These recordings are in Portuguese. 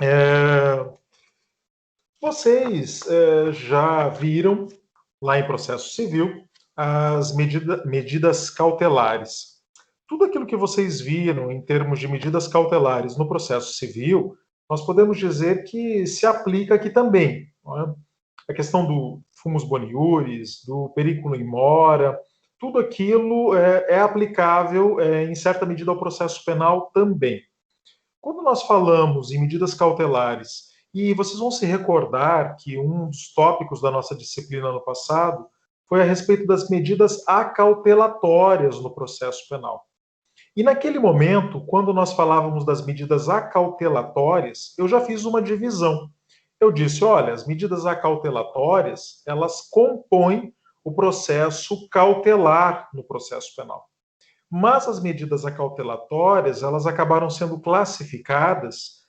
É, vocês já viram lá em processo civil as medidas cautelares. Tudo aquilo que vocês viram em termos de medidas cautelares no processo civil, nós podemos dizer que se aplica aqui também. Não é? A questão do fumus boniuris, do periculum in mora, tudo aquilo é aplicável em certa medida ao processo penal também. Quando nós falamos em medidas cautelares, e vocês vão se recordar que um dos tópicos da nossa disciplina no passado foi a respeito das medidas acautelatórias no processo penal. E naquele momento, quando nós falávamos das medidas acautelatórias, eu já fiz uma divisão. Eu disse, olha, as medidas acautelatórias, elas compõem o processo cautelar no processo penal. Mas as medidas acautelatórias, elas acabaram sendo classificadas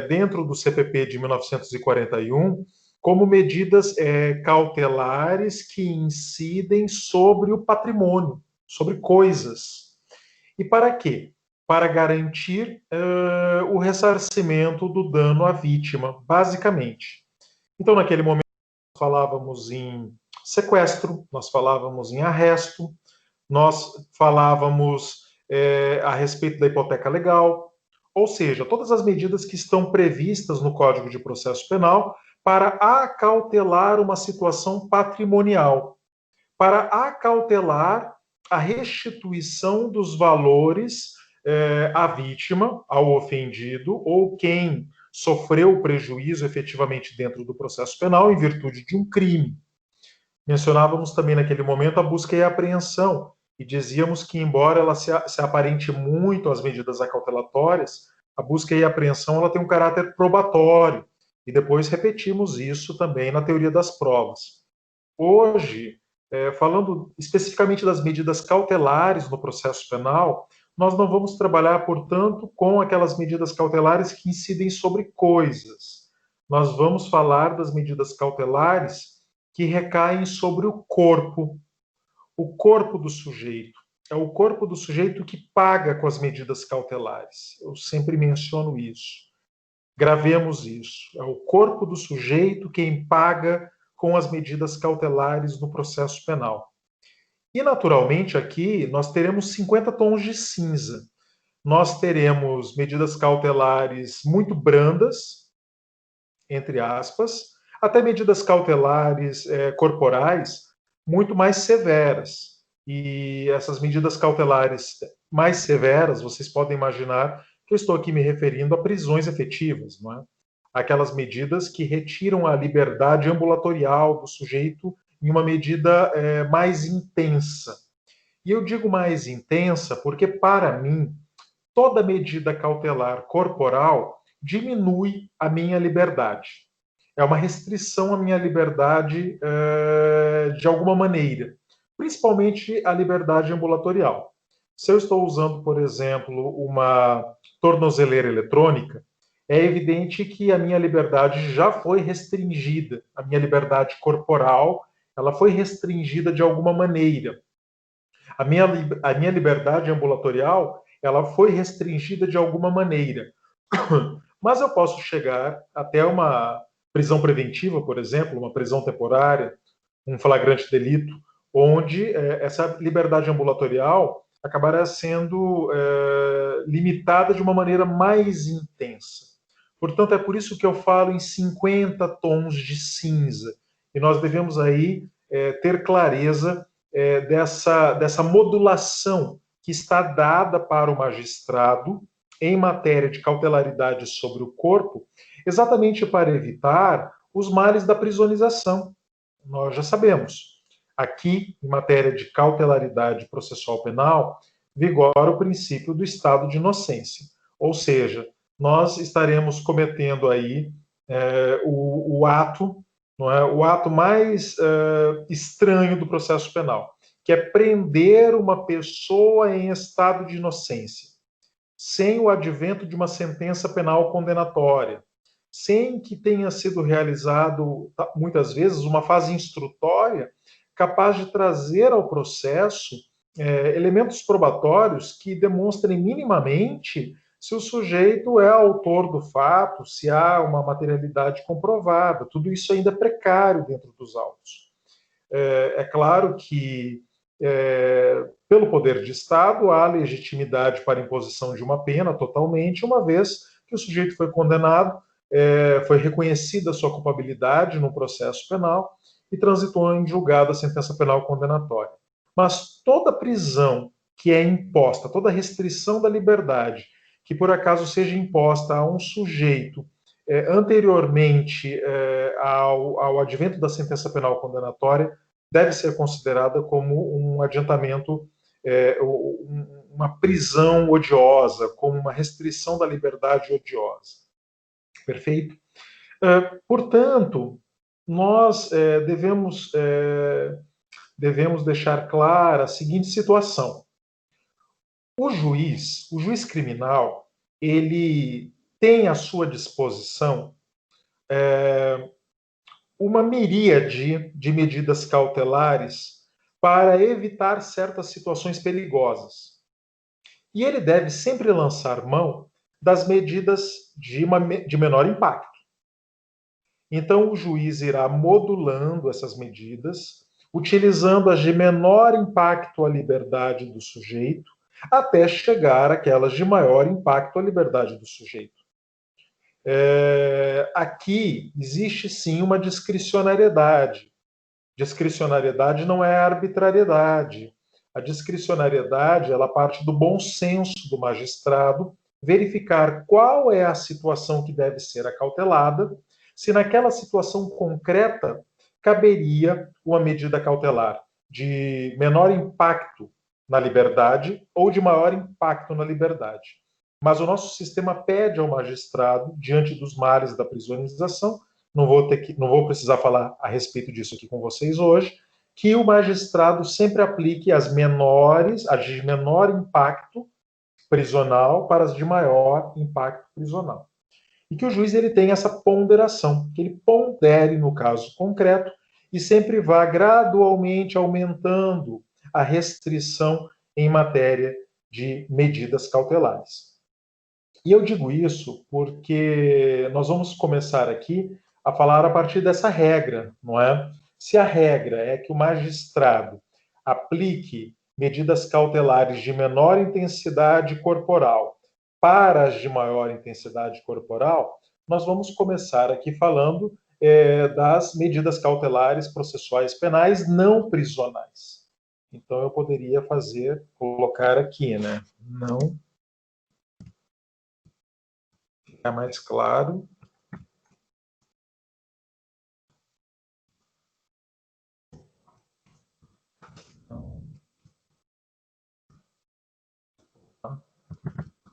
dentro do CPP de 1941 como medidas cautelares que incidem sobre o patrimônio, sobre coisas. E para quê? Para garantir o ressarcimento do dano à vítima, basicamente. Então, naquele momento, nós falávamos em sequestro, nós falávamos em arresto, nós falávamos a respeito da hipoteca legal, ou seja, todas as medidas que estão previstas no Código de Processo Penal para acautelar uma situação patrimonial, para acautelar a restituição dos valores à vítima, ao ofendido, ou quem sofreu o prejuízo efetivamente dentro do processo penal em virtude de um crime. Mencionávamos também naquele momento a busca e a apreensão, e dizíamos que, embora ela se aparente muito às medidas acautelatórias, a busca e a apreensão ela tem um caráter probatório, e depois repetimos isso também na teoria das provas. Hoje, falando especificamente das medidas cautelares no processo penal, nós não vamos trabalhar, portanto, com aquelas medidas cautelares que incidem sobre coisas. Nós vamos falar das medidas cautelares que recaem sobre o corpo do sujeito. É o corpo do sujeito que paga com as medidas cautelares. Eu sempre menciono isso. Gravemos isso. É o corpo do sujeito quem paga com as medidas cautelares no processo penal. E, naturalmente, aqui nós teremos 50 tons de cinza. Nós teremos medidas cautelares muito brandas, entre aspas, até medidas cautelares corporais muito mais severas. E essas medidas cautelares mais severas, vocês podem imaginar que eu estou aqui me referindo a prisões efetivas, não é? Aquelas medidas que retiram a liberdade ambulatorial do sujeito em uma medida mais intensa. E eu digo mais intensa porque, para mim, toda medida cautelar corporal diminui a minha liberdade. É uma restrição à minha liberdade de alguma maneira, principalmente a liberdade ambulatorial. Se eu estou usando, por exemplo, uma tornozeleira eletrônica, é evidente que a minha liberdade já foi restringida, a minha liberdade corporal, ela foi restringida de alguma maneira. A minha liberdade ambulatorial, ela foi restringida de alguma maneira. Mas eu posso chegar até uma prisão preventiva, por exemplo, uma prisão temporária, um flagrante delito, onde essa liberdade ambulatorial acabará sendo limitada de uma maneira mais intensa. Portanto, é por isso que eu falo em 50 tons de cinza. E nós devemos aí ter clareza dessa modulação que está dada para o magistrado em matéria de cautelaridade sobre o corpo, exatamente para evitar os males da prisonização. Nós já sabemos. Aqui, em matéria de cautelaridade processual penal, vigora o princípio do estado de inocência. Ou seja, nós estaremos cometendo aí o ato, não é, o ato mais estranho do processo penal, que é prender uma pessoa em estado de inocência, sem o advento de uma sentença penal condenatória, sem que tenha sido realizado, muitas vezes, uma fase instrutória capaz de trazer ao processo elementos probatórios que demonstrem minimamente se o sujeito é autor do fato, se há uma materialidade comprovada. Tudo isso ainda é precário dentro dos autos. É claro que, pelo poder de Estado, há legitimidade para a imposição de uma pena totalmente, uma vez que o sujeito foi condenado, foi reconhecida a sua culpabilidade no processo penal e transitou em julgado a sentença penal condenatória. Mas toda prisão que é imposta, toda restrição da liberdade que por acaso seja imposta a um sujeito anteriormente ao advento da sentença penal condenatória, deve ser considerada como um adiantamento, uma prisão odiosa, como uma restrição da liberdade odiosa. Perfeito? Portanto, nós devemos deixar clara a seguinte situação. O juiz criminal, ele tem à sua disposição uma miríade de medidas cautelares para evitar certas situações perigosas. E ele deve sempre lançar mão das medidas de menor impacto. Então, o juiz irá modulando essas medidas, utilizando as de menor impacto à liberdade do sujeito, até chegar àquelas de maior impacto à liberdade do sujeito. Aqui existe sim uma discricionariedade. Discricionariedade não é arbitrariedade. A discricionariedade, ela parte do bom senso do magistrado, verificar qual é a situação que deve ser acautelada, se naquela situação concreta caberia uma medida cautelar de menor impacto na liberdade ou de maior impacto na liberdade. Mas o nosso sistema pede ao magistrado, diante dos males da prisionerização, não vou precisar falar a respeito disso aqui com vocês hoje, que o magistrado sempre aplique as de menor impacto prisional para as de maior impacto prisional. E que o juiz ele tenha essa ponderação, que ele pondere no caso concreto e sempre vá gradualmente aumentando a restrição em matéria de medidas cautelares. E eu digo isso porque nós vamos começar aqui a falar a partir dessa regra, não é? Se a regra é que o magistrado aplique medidas cautelares de menor intensidade corporal para as de maior intensidade corporal, nós vamos começar aqui falando das medidas cautelares processuais penais não prisionais. Então eu poderia colocar aqui, né? Não ficar mais claro.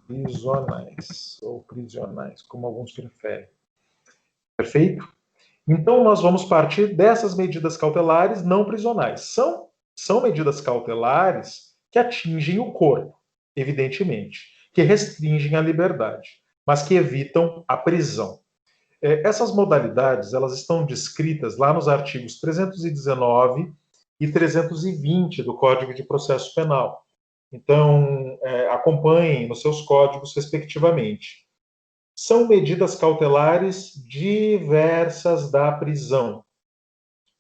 Prisionais, ou prisionais, como alguns preferem. Perfeito? Então, nós vamos partir dessas medidas cautelares não prisionais. São medidas cautelares que atingem o corpo, evidentemente, que restringem a liberdade, mas que evitam a prisão. Essas modalidades, elas estão descritas lá nos artigos 319 e 320 do Código de Processo Penal. Então, acompanhem nos seus códigos, respectivamente. São medidas cautelares diversas da prisão.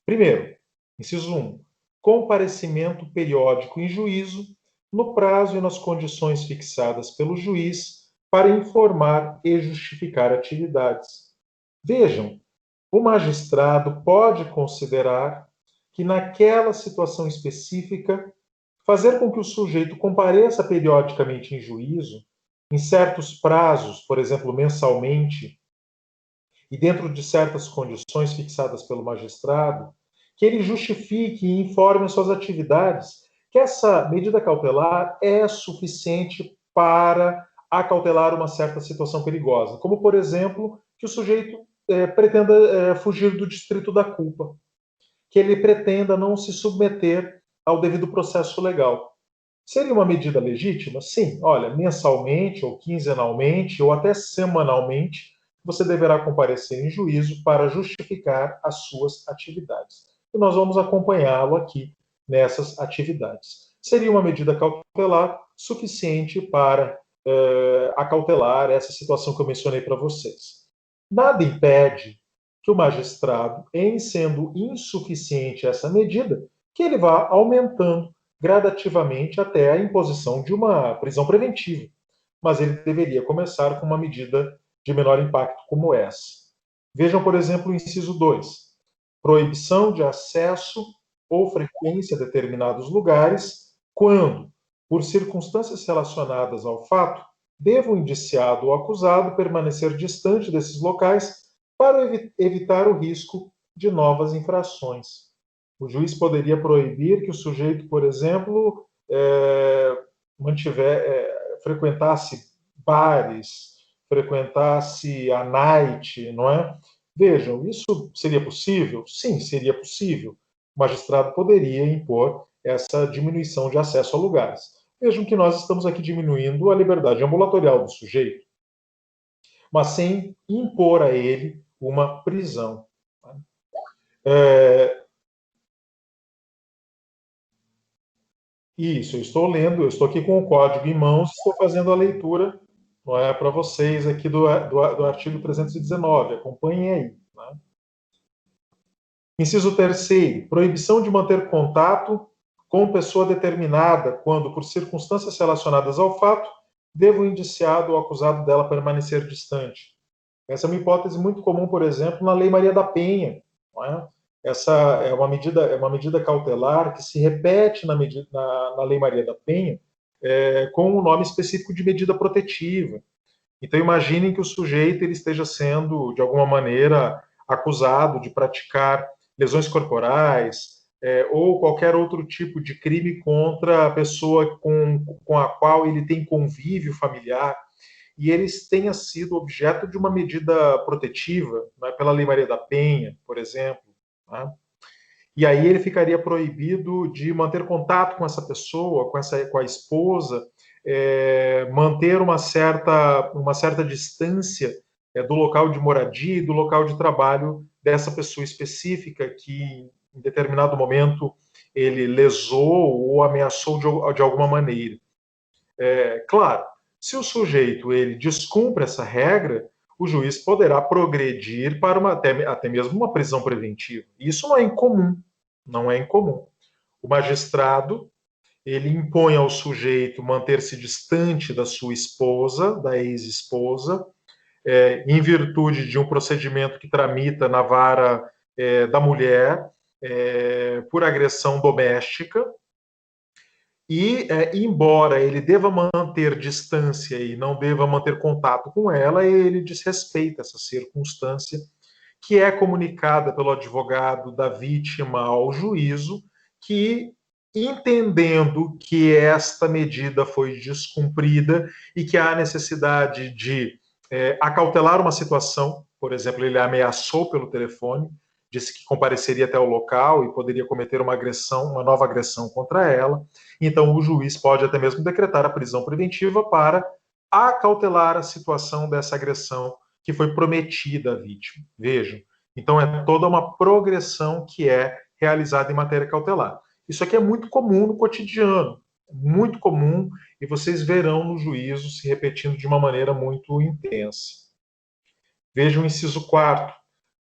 Primeiro, inciso 1, comparecimento periódico em juízo, no prazo e nas condições fixadas pelo juiz, para informar e justificar atividades. Vejam, o magistrado pode considerar que naquela situação específica fazer com que o sujeito compareça periodicamente em juízo, em certos prazos, por exemplo, mensalmente, e dentro de certas condições fixadas pelo magistrado, que ele justifique e informe as suas atividades, que essa medida cautelar é suficiente para acautelar uma certa situação perigosa, como, por exemplo, que o sujeito pretenda fugir do distrito da culpa, que ele pretenda não se submeter ao devido processo legal. Seria uma medida legítima? Sim. Olha, mensalmente, ou quinzenalmente, ou até semanalmente, você deverá comparecer em juízo para justificar as suas atividades. E nós vamos acompanhá-lo aqui nessas atividades. Seria uma medida cautelar suficiente para acautelar essa situação que eu mencionei para vocês. Nada impede que o magistrado, em sendo insuficiente essa medida, que ele vá aumentando gradativamente até a imposição de uma prisão preventiva. Mas ele deveria começar com uma medida de menor impacto como essa. Vejam, por exemplo, o inciso 2. Proibição de acesso ou frequência a determinados lugares quando, por circunstâncias relacionadas ao fato, deva o indiciado ou acusado permanecer distante desses locais para evitar o risco de novas infrações. O juiz poderia proibir que o sujeito, por exemplo, frequentasse bares, frequentasse a night, não é? Vejam, isso seria possível? Sim, seria possível. O magistrado poderia impor essa diminuição de acesso a lugares. Vejam que nós estamos aqui diminuindo a liberdade ambulatorial do sujeito, mas sem impor a ele uma prisão. Isso, eu estou lendo, eu estou aqui com o código em mãos, estou fazendo a leitura, não é, para vocês aqui do artigo 319, acompanhem aí. Né? Inciso 3º, proibição de manter contato com pessoa determinada quando, por circunstâncias relacionadas ao fato, deva o indiciado ou acusado dela permanecer distante. Essa é uma hipótese muito comum, por exemplo, na Lei Maria da Penha. Não é? Essa é uma medida cautelar que se repete na Lei Maria da Penha com o um nome específico de medida protetiva. Então, imaginem que o sujeito ele esteja sendo, de alguma maneira, acusado de praticar lesões corporais ou qualquer outro tipo de crime contra a pessoa com a qual ele tem convívio familiar e eles tenha sido objeto de uma medida protetiva, né, pela Lei Maria da Penha, por exemplo. Né? E aí ele ficaria proibido de manter contato com essa pessoa, com a esposa, manter uma certa distância do local de moradia e do local de trabalho dessa pessoa específica que, em determinado momento, ele lesou ou ameaçou de alguma maneira. Claro, se o sujeito ele descumpre essa regra, o juiz poderá progredir para até mesmo uma prisão preventiva. Isso não é incomum, não é incomum. O magistrado ele impõe ao sujeito manter-se distante da sua esposa, da ex-esposa, em virtude de um procedimento que tramita na vara da mulher por agressão doméstica. E, embora ele deva manter distância e não deva manter contato com ela, ele desrespeita essa circunstância que é comunicada pelo advogado da vítima ao juízo, que, entendendo que esta medida foi descumprida e que há necessidade de acautelar uma situação, por exemplo, ele ameaçou pelo telefone, disse que compareceria até o local e poderia cometer uma nova agressão contra ela. Então, o juiz pode até mesmo decretar a prisão preventiva para acautelar a situação dessa agressão que foi prometida à vítima. Vejam, então é toda uma progressão que é realizada em matéria cautelar. Isso aqui é muito comum no cotidiano, muito comum, e vocês verão no juízo se repetindo de uma maneira muito intensa. Vejam o inciso 4º,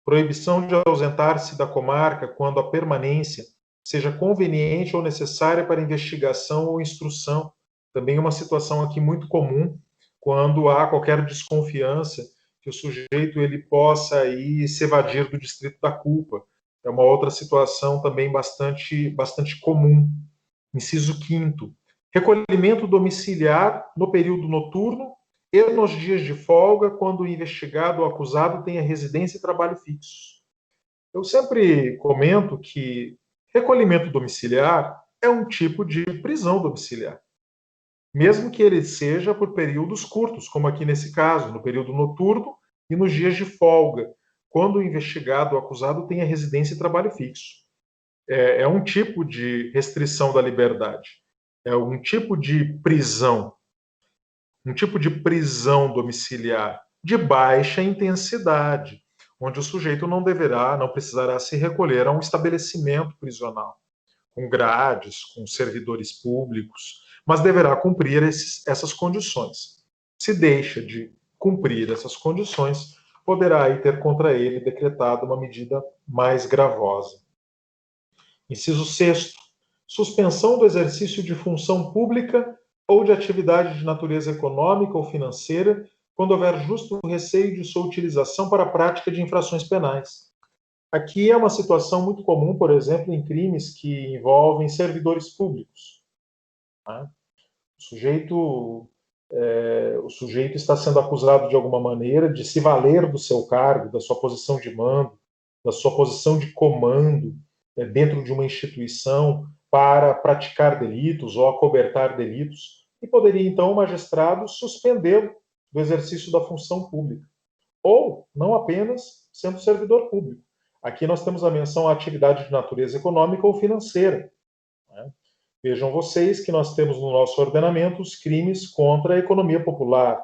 proibição de ausentar-se da comarca quando a permanência seja conveniente ou necessária para investigação ou instrução. Também uma situação aqui muito comum, quando há qualquer desconfiança que o sujeito ele possa aí se evadir do distrito da culpa. É uma outra situação também bastante comum. Inciso 5º, recolhimento domiciliar no período noturno e nos dias de folga, quando o investigado ou acusado tenha residência e trabalho fixos. Eu sempre comento que recolhimento domiciliar é um tipo de prisão domiciliar, mesmo que ele seja por períodos curtos, como aqui nesse caso, no período noturno e nos dias de folga, quando o investigado ou acusado tenha residência e trabalho fixo. É um tipo de restrição da liberdade, é um tipo de prisão domiciliar de baixa intensidade, onde o sujeito não precisará se recolher a um estabelecimento prisional, com grades, com servidores públicos, mas deverá cumprir essas condições. Se deixa de cumprir essas condições, poderá aí ter contra ele decretado uma medida mais gravosa. Inciso 6º, suspensão do exercício de função pública ou de atividade de natureza econômica ou financeira, quando houver justo receio de sua utilização para a prática de infrações penais. Aqui é uma situação muito comum, por exemplo, em crimes que envolvem servidores públicos. Tá? O sujeito está sendo acusado de alguma maneira de se valer do seu cargo, da sua posição de mando, da sua posição de comando dentro de uma instituição para praticar delitos ou acobertar delitos, e poderia então o magistrado suspendê-lo do exercício da função pública, ou não apenas sendo servidor público. Aqui nós temos a menção à atividade de natureza econômica ou financeira. Né? Vejam vocês que nós temos no nosso ordenamento os crimes contra a economia popular,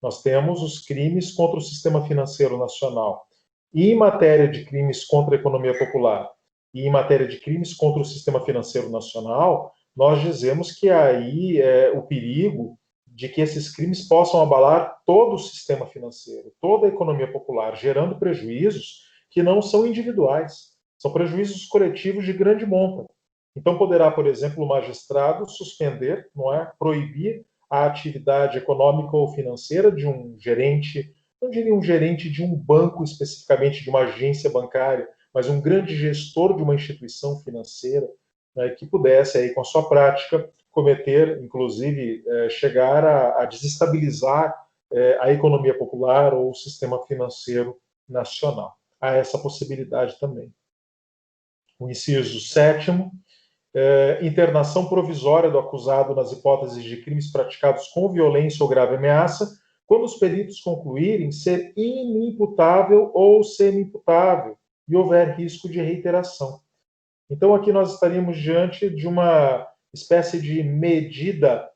nós temos os crimes contra o sistema financeiro nacional. E em matéria de crimes contra a economia popular e em matéria de crimes contra o sistema financeiro nacional, nós dizemos que aí é o perigo de que esses crimes possam abalar todo o sistema financeiro, toda a economia popular, gerando prejuízos que não são individuais, são prejuízos coletivos de grande monta. Então, poderá, por exemplo, o magistrado suspender, não é, proibir a atividade econômica ou financeira de um gerente, não diria um gerente de um banco especificamente, de uma agência bancária, mas um grande gestor de uma instituição financeira, né, que pudesse, aí, com a sua prática, cometer, inclusive, chegar a desestabilizar a economia popular ou o sistema financeiro nacional. Há essa possibilidade também. O inciso 7º, internação provisória do acusado nas hipóteses de crimes praticados com violência ou grave ameaça, quando os peritos concluírem ser inimputável ou semi-imputável e houver risco de reiteração. Então, aqui nós estaríamos diante de uma espécie de medida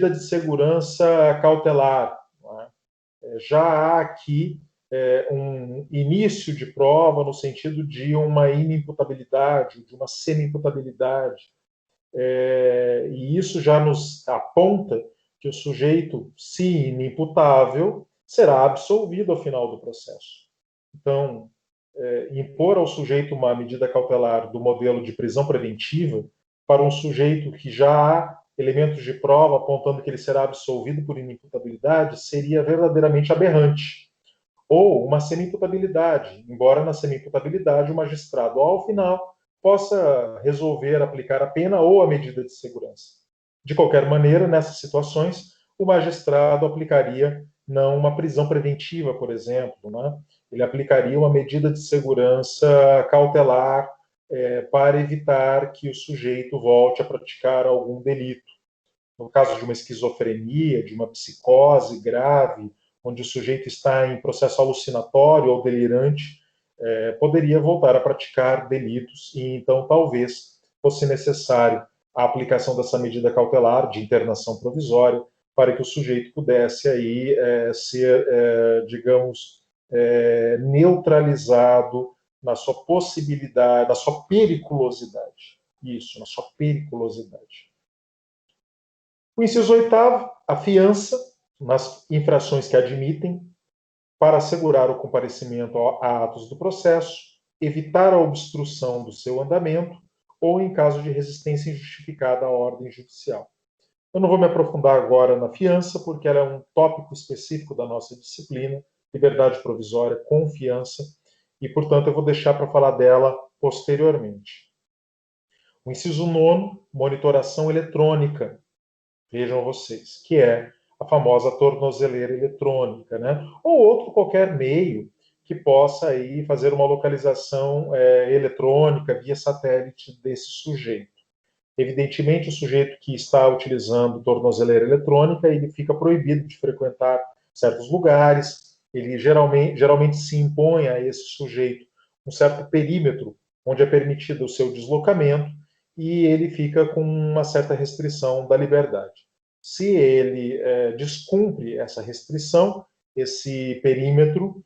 de segurança cautelar. Não é? Já há aqui um início de prova no sentido de uma inimputabilidade, de uma semi-imputabilidade. E isso já nos aponta que o sujeito, se inimputável, será absolvido ao final do processo. Então, impor ao sujeito uma medida cautelar do modelo de prisão preventiva para um sujeito que já há elementos de prova apontando que ele será absolvido por inimputabilidade seria verdadeiramente aberrante. Ou uma semi-imputabilidade, embora na semi-imputabilidade o magistrado, ao final, possa resolver aplicar a pena ou a medida de segurança. De qualquer maneira, nessas situações, o magistrado aplicaria não uma prisão preventiva, por exemplo, né? Ele aplicaria uma medida de segurança cautelar para evitar que o sujeito volte a praticar algum delito. No caso de uma esquizofrenia, de uma psicose grave, onde o sujeito está em processo alucinatório ou delirante, poderia voltar a praticar delitos e então talvez fosse necessário a aplicação dessa medida cautelar de internação provisória para que o sujeito pudesse aí ser, digamos, neutralizado na sua possibilidade, na sua periculosidade. Isso, na sua periculosidade. O inciso 8º, a fiança nas infrações que admitem para assegurar o comparecimento a atos do processo, evitar a obstrução do seu andamento ou em caso de resistência injustificada à ordem judicial. Eu não vou me aprofundar agora na fiança, porque ela é um tópico específico da nossa disciplina, liberdade provisória com fiança, e, portanto, eu vou deixar para falar dela posteriormente. O inciso 9º, monitoração eletrônica. Vejam vocês, que é a famosa tornozeleira eletrônica, né? Ou outro qualquer meio que possa aí fazer uma localização eletrônica via satélite desse sujeito. Evidentemente, o sujeito que está utilizando tornozeleira eletrônica, ele fica proibido de frequentar certos lugares, ele geralmente se impõe a esse sujeito um certo perímetro onde é permitido o seu deslocamento e ele fica com uma certa restrição da liberdade. Se ele descumpre essa restrição, esse perímetro,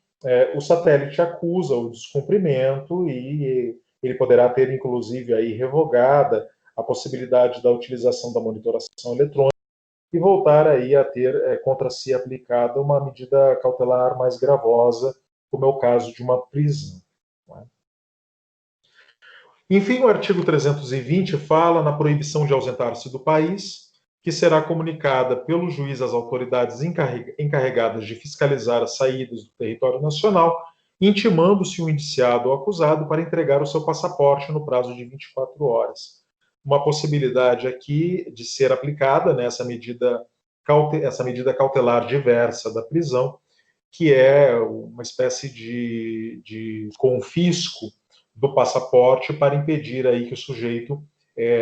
o satélite acusa o descumprimento e ele poderá ter, inclusive, aí revogada a possibilidade da utilização da monitoração eletrônica e voltar aí a ter contra si aplicada uma medida cautelar mais gravosa, como é o caso de uma prisão. Não é? Enfim, o artigo 320 fala na proibição de ausentar-se do país, que será comunicada pelo juiz às autoridades encarregadas de fiscalizar as saídas do território nacional, intimando-se o indiciado ou acusado para entregar o seu passaporte no prazo de 24 horas. Uma possibilidade aqui de ser aplicada nessa essa medida cautelar diversa da prisão, que é uma espécie de confisco do passaporte para impedir aí que o sujeito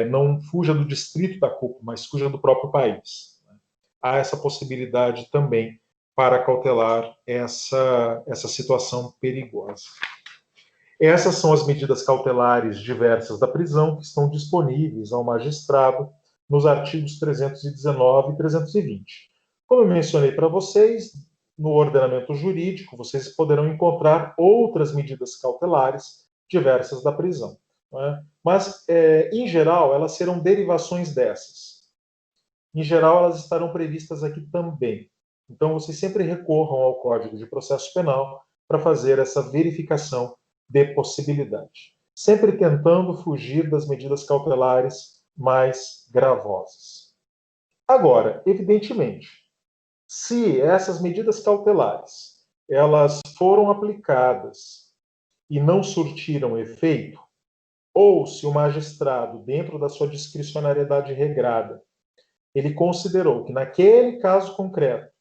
não fuja do distrito da culpa, mas fuja do próprio país. Há essa possibilidade também para cautelar essa situação perigosa. Essas são as medidas cautelares diversas da prisão que estão disponíveis ao magistrado nos artigos 319 e 320. Como eu mencionei para vocês, no ordenamento jurídico, vocês poderão encontrar outras medidas cautelares diversas da prisão. Né? Mas, em geral, elas serão derivações dessas. Em geral, elas estarão previstas aqui também. Então, vocês sempre recorram ao Código de Processo Penal para fazer essa verificação de possibilidade, sempre tentando fugir das medidas cautelares mais gravosas. Agora, evidentemente, se essas medidas cautelares elas foram aplicadas e não surtiram efeito, ou se o magistrado, dentro da sua discricionariedade regrada, ele considerou que naquele caso concreto,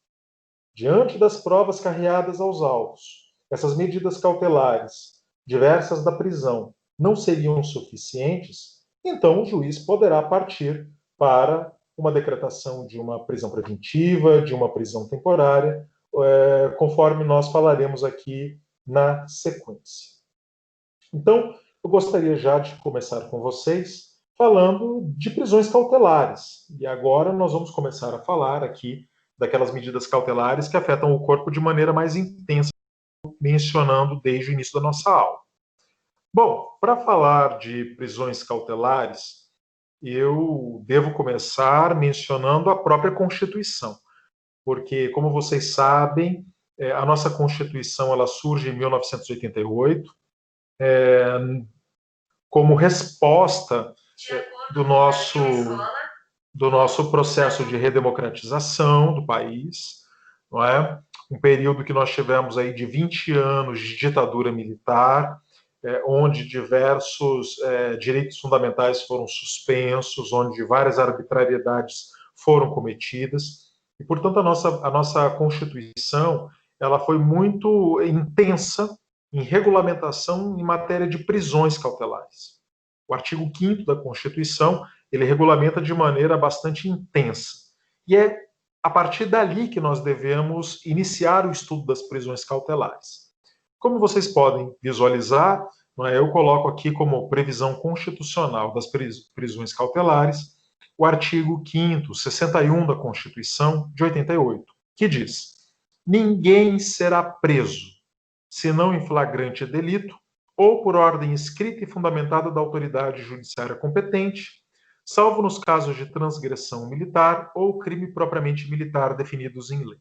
diante das provas carreadas aos autos, essas medidas cautelares diversas da prisão não seriam suficientes, então o juiz poderá partir para uma decretação de uma prisão preventiva, de uma prisão temporária, conforme nós falaremos aqui na sequência. Então, eu gostaria já de começar com vocês falando de prisões cautelares. E agora nós vamos começar a falar aqui daquelas medidas cautelares que afetam o corpo de maneira mais intensa, mencionando desde o início da nossa aula. Bom, para falar de prisões cautelares, eu devo começar mencionando a própria Constituição, porque, como vocês sabem, a nossa Constituição ela surge em 1988, como resposta do nosso processo de redemocratização do país, não é? Um período que nós tivemos aí de 20 anos de ditadura militar, onde diversos direitos fundamentais foram suspensos, onde várias arbitrariedades foram cometidas, e, portanto, a nossa Constituição ela foi muito intensa em regulamentação em matéria de prisões cautelares. O artigo 5º da Constituição, ele regulamenta de maneira bastante intensa. E é a partir dali que nós devemos iniciar o estudo das prisões cautelares. Como vocês podem visualizar, eu coloco aqui como previsão constitucional das prisões cautelares o artigo 5º, 61 da Constituição de 88, que diz: ninguém será preso, senão em flagrante delito ou por ordem escrita e fundamentada da autoridade judiciária competente, salvo nos casos de transgressão militar ou crime propriamente militar definidos em lei.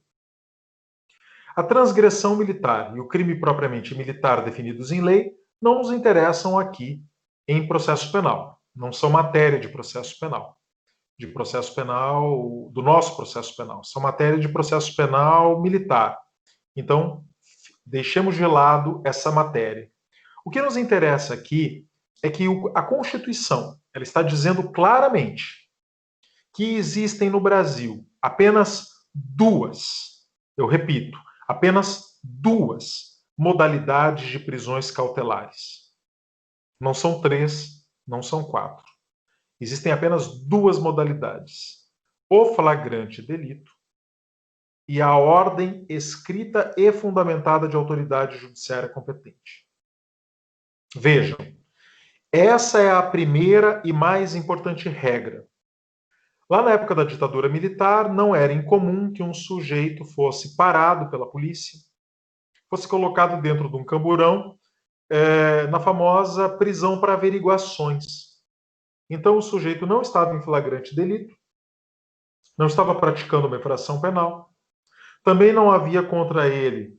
A transgressão militar e o crime propriamente militar definidos em lei não nos interessam aqui em processo penal, não são matéria de processo penal, do nosso processo penal, são matéria de processo penal militar. Então, deixemos de lado essa matéria. O que nos interessa aqui é que a Constituição ela está dizendo claramente que existem no Brasil apenas duas, eu repito, apenas duas modalidades de prisões cautelares. Não são 3, não são 4. Existem apenas duas modalidades: o flagrante delito e a ordem escrita e fundamentada de autoridade judiciária competente. Vejam, essa é a primeira e mais importante regra. Lá na época da ditadura militar, não era incomum que um sujeito fosse parado pela polícia, fosse colocado dentro de um camburão, na famosa prisão para averiguações. Então, o sujeito não estava em flagrante delito, não estava praticando uma infração penal, também não havia contra ele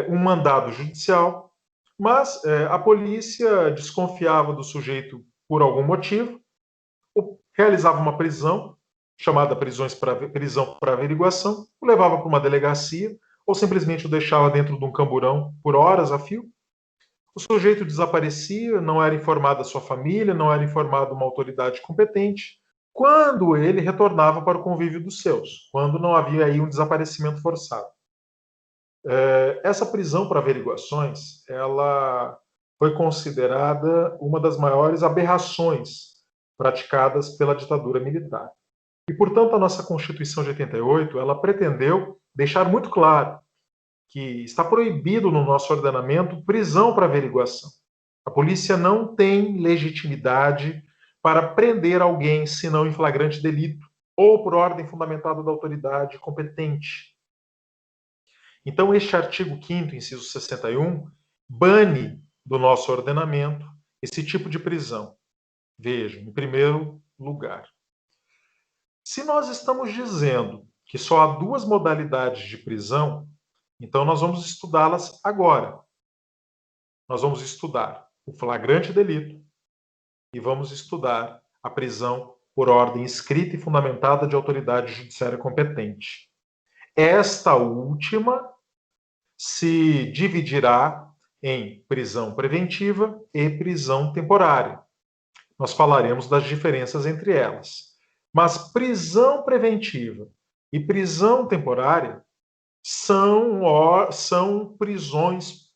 um mandado judicial, mas a polícia desconfiava do sujeito por algum motivo, realizava uma prisão, chamada prisão para averiguação, o levava para uma delegacia, ou simplesmente o deixava dentro de um camburão por horas a fio. O sujeito desaparecia, não era informada a sua família, não era informada uma autoridade competente, quando ele retornava para o convívio dos seus, quando não havia aí um desaparecimento forçado. Essa prisão para averiguações, ela foi considerada uma das maiores aberrações praticadas pela ditadura militar. E, portanto, a nossa Constituição de 88, ela pretendeu deixar muito claro que está proibido no nosso ordenamento prisão para averiguação. A polícia não tem legitimidade para prender alguém senão em flagrante delito ou por ordem fundamentada da autoridade competente. Então, este artigo 5º, inciso 61, bane do nosso ordenamento esse tipo de prisão. Vejam, em primeiro lugar, se nós estamos dizendo que só há duas modalidades de prisão, então nós vamos estudá-las agora. Nós vamos estudar o flagrante delito e vamos estudar a prisão por ordem escrita e fundamentada de autoridade judiciária competente. Esta última se dividirá em prisão preventiva e prisão temporária. Nós falaremos das diferenças entre elas. Mas prisão preventiva e prisão temporária são prisões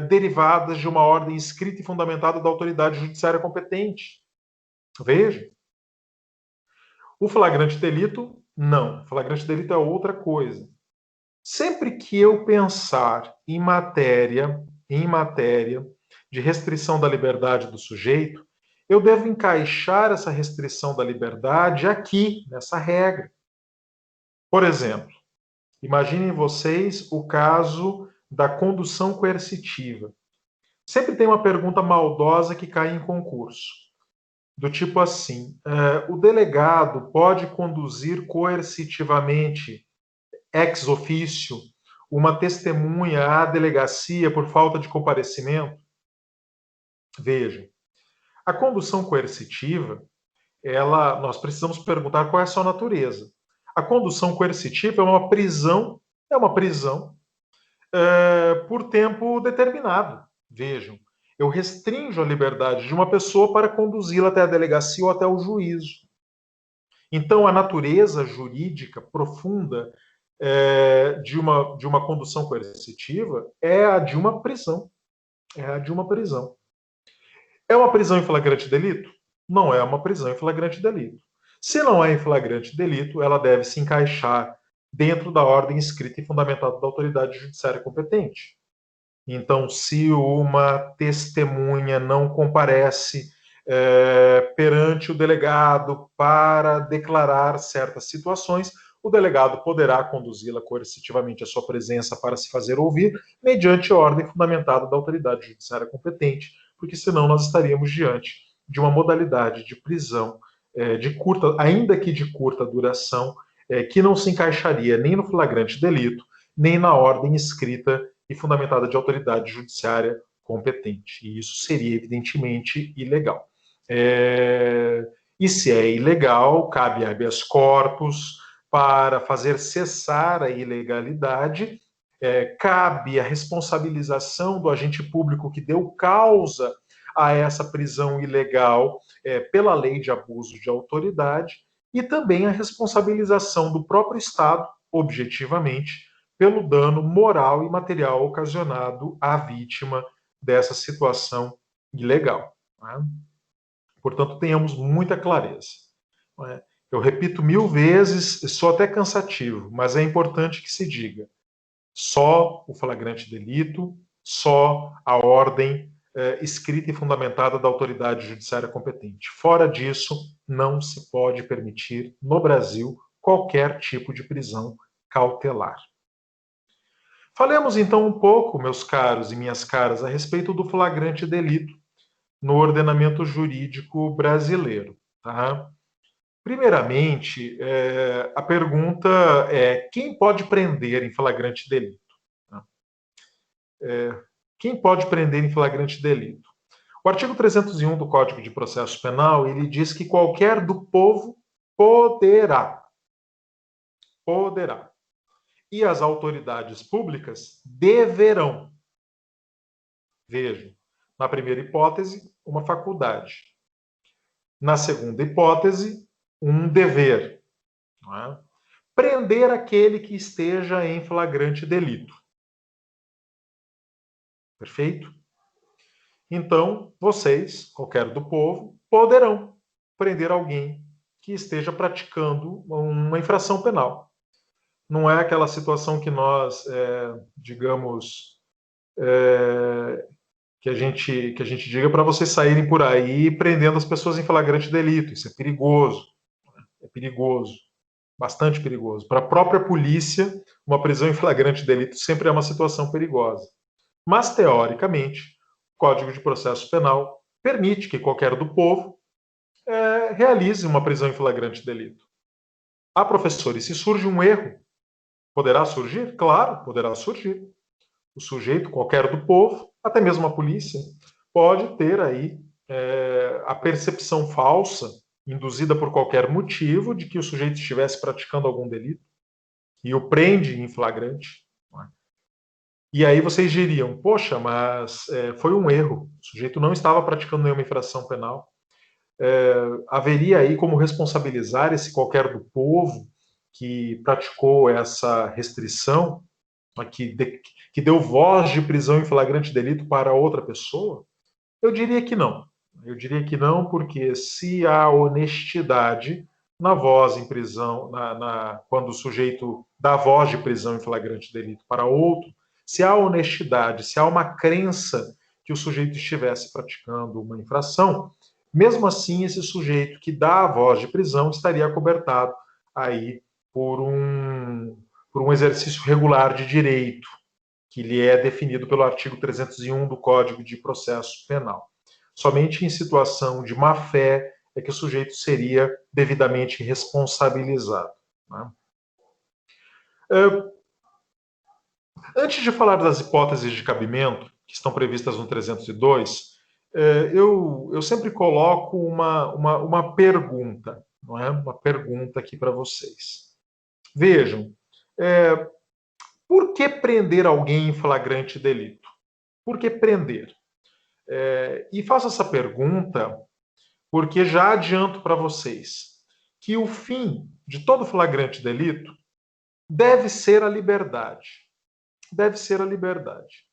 derivadas de uma ordem escrita e fundamentada da autoridade judiciária competente. Veja. O flagrante delito, não. O flagrante delito é outra coisa. Sempre que eu pensar em matéria de restrição da liberdade do sujeito, eu devo encaixar essa restrição da liberdade aqui, nessa regra. Por exemplo, imaginem vocês o caso da condução coercitiva. Sempre tem uma pergunta maldosa que cai em concurso, do tipo assim: o delegado pode conduzir coercitivamente ex officio uma testemunha à delegacia por falta de comparecimento? Veja, a condução coercitiva, nós precisamos perguntar qual é a sua natureza. A condução coercitiva é uma prisão por tempo determinado. Vejam, eu restringo a liberdade de uma pessoa para conduzi-la até a delegacia ou até o juízo. Então, a natureza jurídica profunda de uma condução coercitiva é a de uma prisão. É a de uma prisão. É uma prisão em flagrante delito? Não é uma prisão em flagrante delito. Se não é em flagrante delito, ela deve se encaixar dentro da ordem escrita e fundamentada da autoridade judiciária competente. Então, se uma testemunha não comparece perante o delegado para declarar certas situações, o delegado poderá conduzi-la coercitivamente à sua presença para se fazer ouvir, mediante ordem fundamentada da autoridade judiciária competente, porque senão nós estaríamos diante de uma modalidade de prisão de curta, ainda que de curta duração, que não se encaixaria nem no flagrante delito, nem na ordem escrita e fundamentada de autoridade judiciária competente. E isso seria, evidentemente, ilegal. E se é ilegal, cabe habeas corpus para fazer cessar a ilegalidade, cabe a responsabilização do agente público que deu causa a essa prisão ilegal pela lei de abuso de autoridade e também a responsabilização do próprio Estado, objetivamente, pelo dano moral e material ocasionado à vítima dessa situação ilegal. Né? Portanto, tenhamos muita clareza. Né? Eu repito 1000 vezes, sou até cansativo, mas é importante que se diga: só o flagrante delito, só a ordem escrita e fundamentada da autoridade judiciária competente. Fora disso, não se pode permitir no Brasil qualquer tipo de prisão cautelar. Falemos então um pouco, meus caros e minhas caras, a respeito do flagrante delito no ordenamento jurídico brasileiro. Tá? Primeiramente, a pergunta é: quem pode prender em flagrante delito? Quem pode prender em flagrante delito? O artigo 301 do Código de Processo Penal, ele diz que qualquer do povo poderá. Poderá. E as autoridades públicas deverão. Vejam, na primeira hipótese, uma faculdade. Na segunda hipótese, um dever. Não é? Prender aquele que esteja em flagrante delito. Perfeito? Então, vocês, qualquer do povo, poderão prender alguém que esteja praticando uma infração penal. Não é aquela situação que nós, digamos, que a gente diga para vocês saírem por aí prendendo as pessoas em flagrante delito. Isso é perigoso. É perigoso. Bastante perigoso. Para a própria polícia, uma prisão em flagrante delito sempre é uma situação perigosa. Mas, teoricamente, o Código de Processo Penal permite que qualquer do povo realize uma prisão em flagrante delito. Ah, professor, e se surge um erro? Poderá surgir? Claro, poderá surgir. O sujeito, qualquer do povo, até mesmo a polícia, pode ter aí a percepção falsa, induzida por qualquer motivo, de que o sujeito estivesse praticando algum delito e o prende em flagrante. E aí vocês diriam, poxa, mas foi um erro, o sujeito não estava praticando nenhuma infração penal. Haveria aí como responsabilizar esse qualquer do povo que praticou essa restrição, que deu voz de prisão em flagrante delito para outra pessoa? Eu diria que não. Eu diria que não, porque se há honestidade na voz em prisão, quando o sujeito dá voz de prisão em flagrante delito para outro, se há honestidade, se há uma crença que o sujeito estivesse praticando uma infração, mesmo assim esse sujeito que dá a voz de prisão estaria acobertado aí por um exercício regular de direito, que lhe é definido pelo artigo 301 do Código de Processo Penal. Somente em situação de má-fé é que o sujeito seria devidamente responsabilizado. Né? Antes de falar das hipóteses de cabimento, que estão previstas no 302, eu sempre coloco uma pergunta, não é? Uma pergunta aqui para vocês. Vejam, por que prender alguém em flagrante delito? Por que prender? E faço essa pergunta porque já adianto para vocês que o fim de todo flagrante delito deve ser a liberdade. Deve ser a liberdade.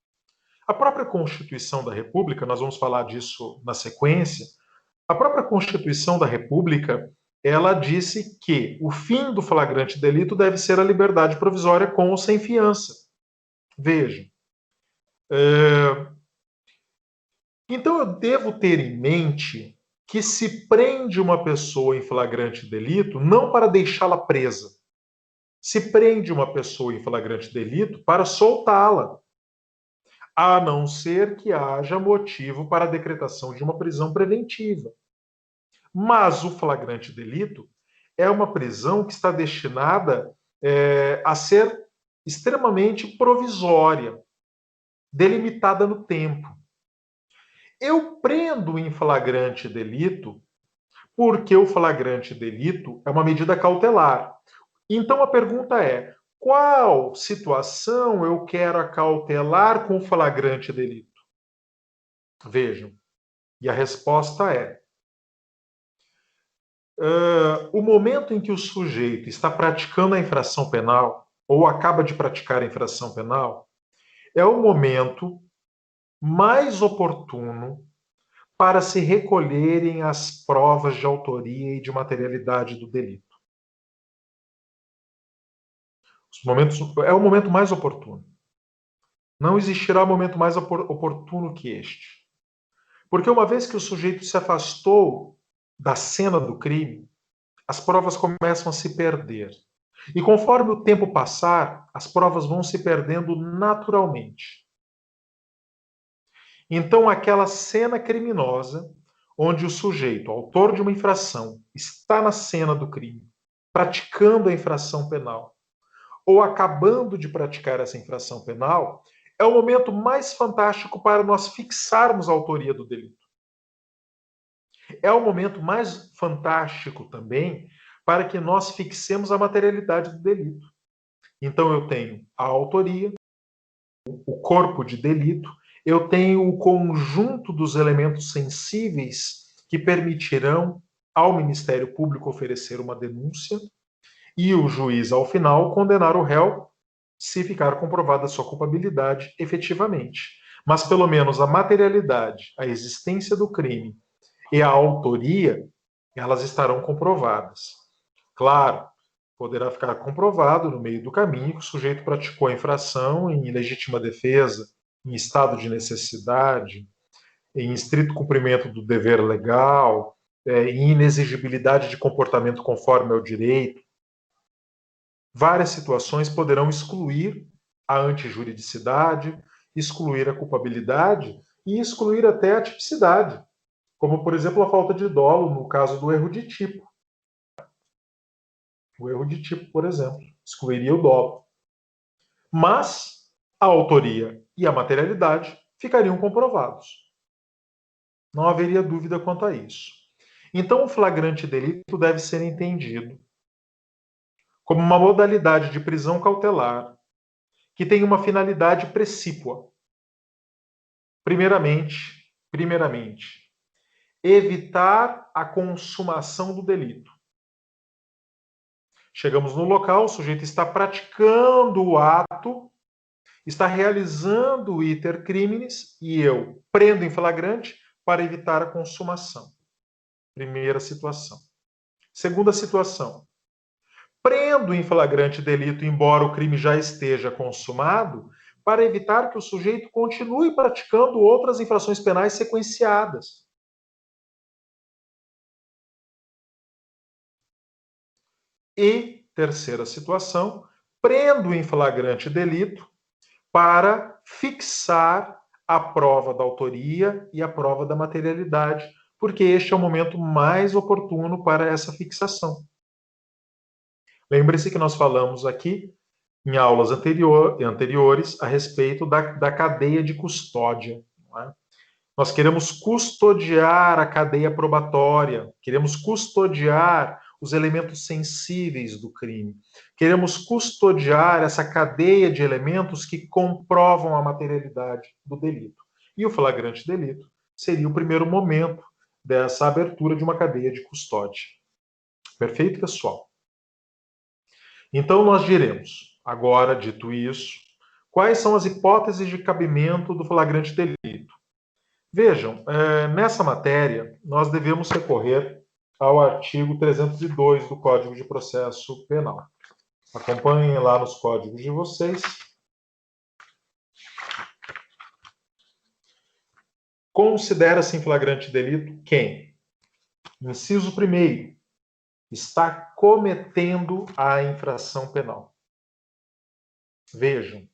A própria Constituição da República, nós vamos falar disso na sequência, a própria Constituição da República, ela disse que o fim do flagrante delito deve ser a liberdade provisória com ou sem fiança. Vejam. Então eu devo ter em mente que se prende uma pessoa em flagrante delito não para deixá-la presa. Se prende uma pessoa em flagrante delito para soltá-la, a não ser que haja motivo para a decretação de uma prisão preventiva. Mas o flagrante delito é uma prisão que está destinada a ser extremamente provisória, delimitada no tempo. Eu prendo em flagrante delito porque o flagrante delito é uma medida cautelar. Então a pergunta é: qual situação eu quero acautelar com flagrante delito? Vejam. E a resposta é: o momento em que o sujeito está praticando a infração penal ou acaba de praticar a infração penal é o momento mais oportuno para se recolherem as provas de autoria e de materialidade do delito. É o momento mais oportuno. Não existirá momento mais oportuno que este. Porque uma vez que o sujeito se afastou da cena do crime, as provas começam a se perder. E conforme o tempo passar, as provas vão se perdendo naturalmente. Então, aquela cena criminosa, onde o sujeito, autor de uma infração, está na cena do crime, praticando a infração penal, ou acabando de praticar essa infração penal, é o momento mais fantástico para nós fixarmos a autoria do delito. É o momento mais fantástico também para que nós fixemos a materialidade do delito. Então eu tenho a autoria, o corpo de delito, eu tenho o conjunto dos elementos sensíveis que permitirão ao Ministério Público oferecer uma denúncia e o juiz, ao final, condenar o réu se ficar comprovada a sua culpabilidade efetivamente. Mas pelo menos a materialidade, a existência do crime e a autoria, elas estarão comprovadas. Claro, poderá ficar comprovado no meio do caminho que o sujeito praticou a infração em legítima defesa, em estado de necessidade, em estrito cumprimento do dever legal, em inexigibilidade de comportamento conforme ao direito. Várias situações poderão excluir a antijuridicidade, excluir a culpabilidade e excluir até a tipicidade, como, por exemplo, a falta de dolo no caso do erro de tipo. O erro de tipo, por exemplo, excluiria o dolo. Mas a autoria e a materialidade ficariam comprovados. Não haveria dúvida quanto a isso. Então, o flagrante delito deve ser entendido como uma modalidade de prisão cautelar que tem uma finalidade precípua. Primeiramente, evitar a consumação do delito. Chegamos no local, o sujeito está praticando o ato, está realizando o iter criminis e eu prendo em flagrante para evitar a consumação. Primeira situação. Segunda situação. Prendo em flagrante delito, embora o crime já esteja consumado, para evitar que o sujeito continue praticando outras infrações penais sequenciadas. E, terceira situação, prendo em flagrante delito para fixar a prova da autoria e a prova da materialidade, porque este é o momento mais oportuno para essa fixação. Lembre-se que nós falamos aqui, em aulas anteriores, a respeito da cadeia de custódia. Não é? Nós queremos custodiar a cadeia probatória, queremos custodiar os elementos sensíveis do crime, queremos custodiar essa cadeia de elementos que comprovam a materialidade do delito. E o flagrante delito seria o primeiro momento dessa abertura de uma cadeia de custódia. Perfeito, pessoal? Então, nós diremos, agora dito isso, quais são as hipóteses de cabimento do flagrante delito. Vejam, nessa matéria, nós devemos recorrer ao artigo 302 do Código de Processo Penal. Acompanhem lá nos códigos de vocês. Considera-se em flagrante delito quem? Inciso 1º, está cometendo a infração penal. Vejam,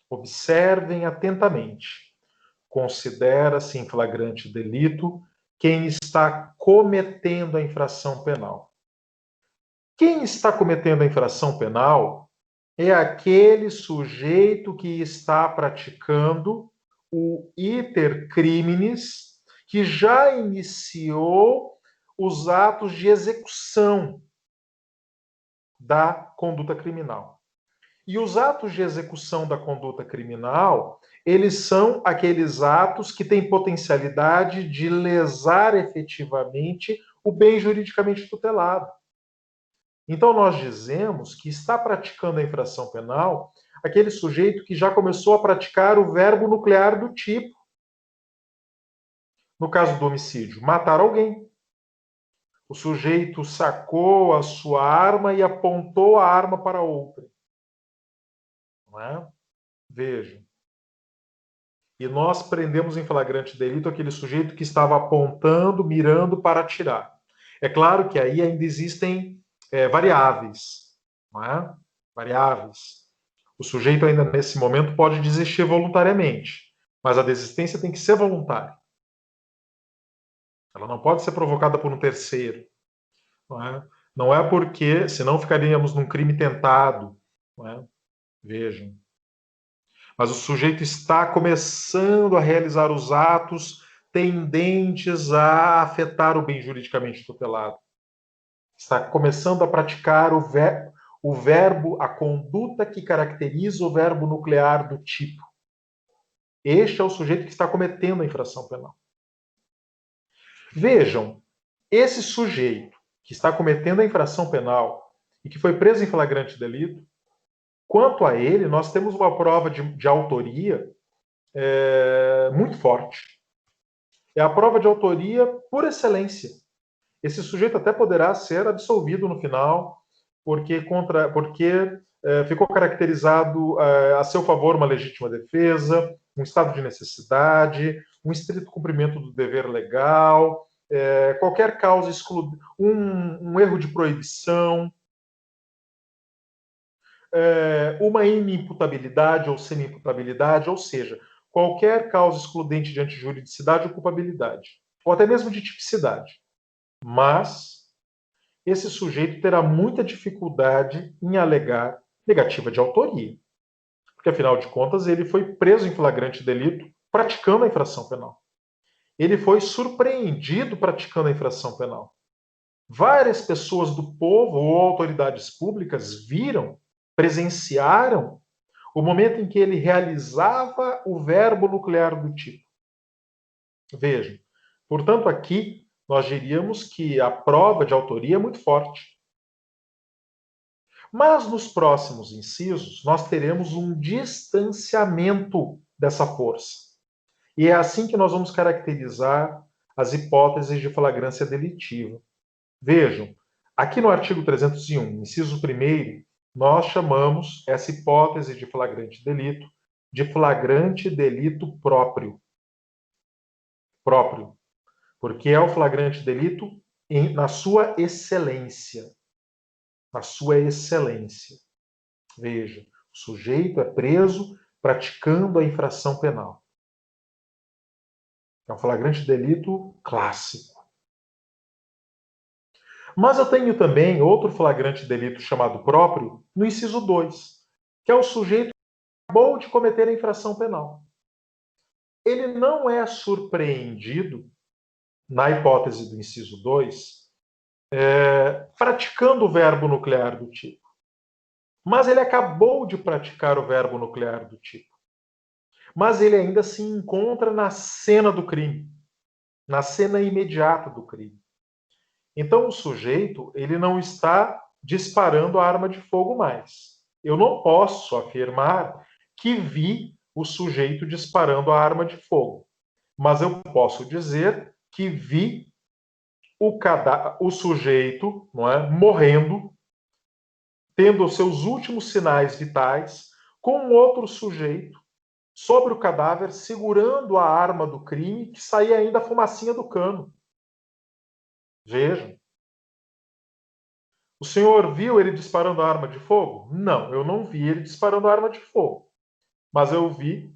observem atentamente. Considera-se em flagrante delito quem está cometendo a infração penal. Quem está cometendo a infração penal é aquele sujeito que está praticando o iter criminis, que já iniciou os atos de execução da conduta criminal. E os atos de execução da conduta criminal, eles são aqueles atos que têm potencialidade de lesar efetivamente o bem juridicamente tutelado. Então, nós dizemos que está praticando a infração penal aquele sujeito que já começou a praticar o verbo nuclear do tipo. No caso do homicídio, matar alguém. O sujeito sacou a sua arma e apontou a arma para outra. Não é? Vejam. E nós prendemos em flagrante delito aquele sujeito que estava apontando, mirando para atirar. É claro que aí ainda existem variáveis. Não é? Variáveis. O sujeito ainda nesse momento pode desistir voluntariamente, mas a desistência tem que ser voluntária. Ela não pode ser provocada por um terceiro. Não é, não é porque, senão ficaríamos num crime tentado. Não é? Vejam. Mas o sujeito está começando a realizar os atos tendentes a afetar o bem juridicamente tutelado. Está começando a praticar o verbo, a conduta que caracteriza o verbo nuclear do tipo. Este é o sujeito que está cometendo a infração penal. Vejam, esse sujeito que está cometendo a infração penal e que foi preso em flagrante delito, quanto a ele, nós temos uma prova de autoria muito forte. É a prova de autoria por excelência. Esse sujeito até poderá ser absolvido no final, porque ficou caracterizado a seu favor uma legítima defesa, um estado de necessidade, um estrito cumprimento do dever legal, qualquer causa um erro de proibição, uma inimputabilidade ou semi-imputabilidade, ou seja, qualquer causa excludente de antijuridicidade ou culpabilidade, ou até mesmo de tipicidade. Mas esse sujeito terá muita dificuldade em alegar negativa de autoria, porque afinal de contas ele foi preso em flagrante delito praticando a infração penal. Ele foi surpreendido praticando a infração penal. Várias pessoas do povo ou autoridades públicas viram, presenciaram o momento em que ele realizava o verbo nuclear do tipo. Vejam, portanto, aqui nós diríamos que a prova de autoria é muito forte. Mas nos próximos incisos, nós teremos um distanciamento dessa força. E é assim que nós vamos caracterizar as hipóteses de flagrância delitiva. Vejam, aqui no artigo 301, inciso 1º, nós chamamos essa hipótese de flagrante delito de flagrante delito próprio. Próprio. Porque é o flagrante delito na sua excelência. Na sua excelência. Veja, o sujeito é preso praticando a infração penal. É um flagrante delito clássico. Mas eu tenho também outro flagrante delito chamado próprio no inciso 2, que é o sujeito que acabou de cometer a infração penal. Ele não é surpreendido, na hipótese do inciso 2, praticando o verbo nuclear do tipo. Mas ele acabou de praticar o verbo nuclear do tipo. Mas ele ainda se encontra na cena do crime, na cena imediata do crime. Então o sujeito, ele não está disparando a arma de fogo mais. Eu não posso afirmar que vi o sujeito disparando a arma de fogo, mas eu posso dizer que vi o sujeito, não é, morrendo, tendo os seus últimos sinais vitais, com um outro sujeito sobre o cadáver, segurando a arma do crime, que saía ainda a fumacinha do cano. Vejam. O senhor viu ele disparando a arma de fogo? Não, eu não vi ele disparando a arma de fogo. Mas eu vi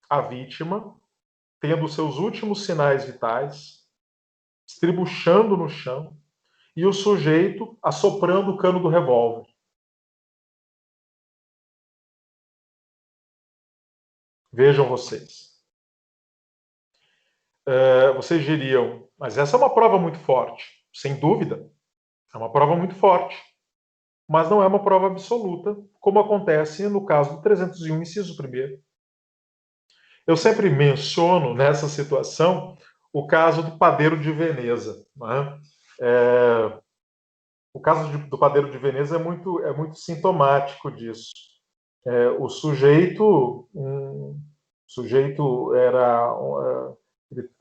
a vítima tendo seus últimos sinais vitais, estribuchando no chão, e o sujeito assoprando o cano do revólver. Vejam vocês. Vocês diriam, mas essa é uma prova muito forte. Sem dúvida, é uma prova muito forte. Mas não é uma prova absoluta, como acontece no caso do 301, inciso 1º. Eu sempre menciono nessa situação o caso do padeiro de Veneza. Né? O caso do padeiro de Veneza é muito sintomático disso. O sujeito era,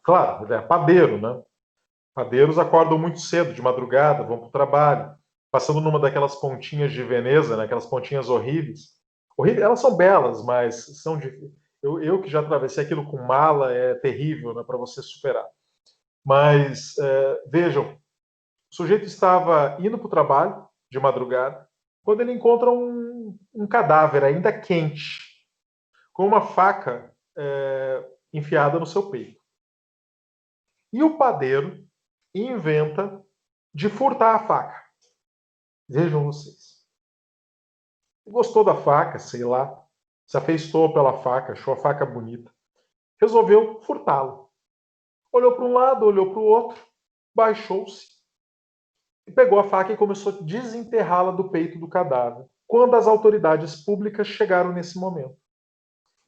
claro, ele é padeiro, né? Padeiros acordam muito cedo, de madrugada, vão para o trabalho, passando numa daquelas pontinhas de Veneza, né? Aquelas pontinhas horríveis. Elas são belas, mas são difíceis. Eu que já atravessei aquilo com mala, é terrível, né, para você superar. Mas vejam, o sujeito estava indo para o trabalho de madrugada, quando ele encontra um cadáver ainda quente, com uma faca enfiada no seu peito. E o padeiro inventa de furtar a faca. Vejam vocês. Gostou da faca, sei lá, se afeiçoou pela faca, achou a faca bonita. Resolveu furtá-la. Olhou para um lado, olhou para o outro, baixou-se e pegou a faca e começou a desenterrá-la do peito do cadáver, quando as autoridades públicas chegaram nesse momento.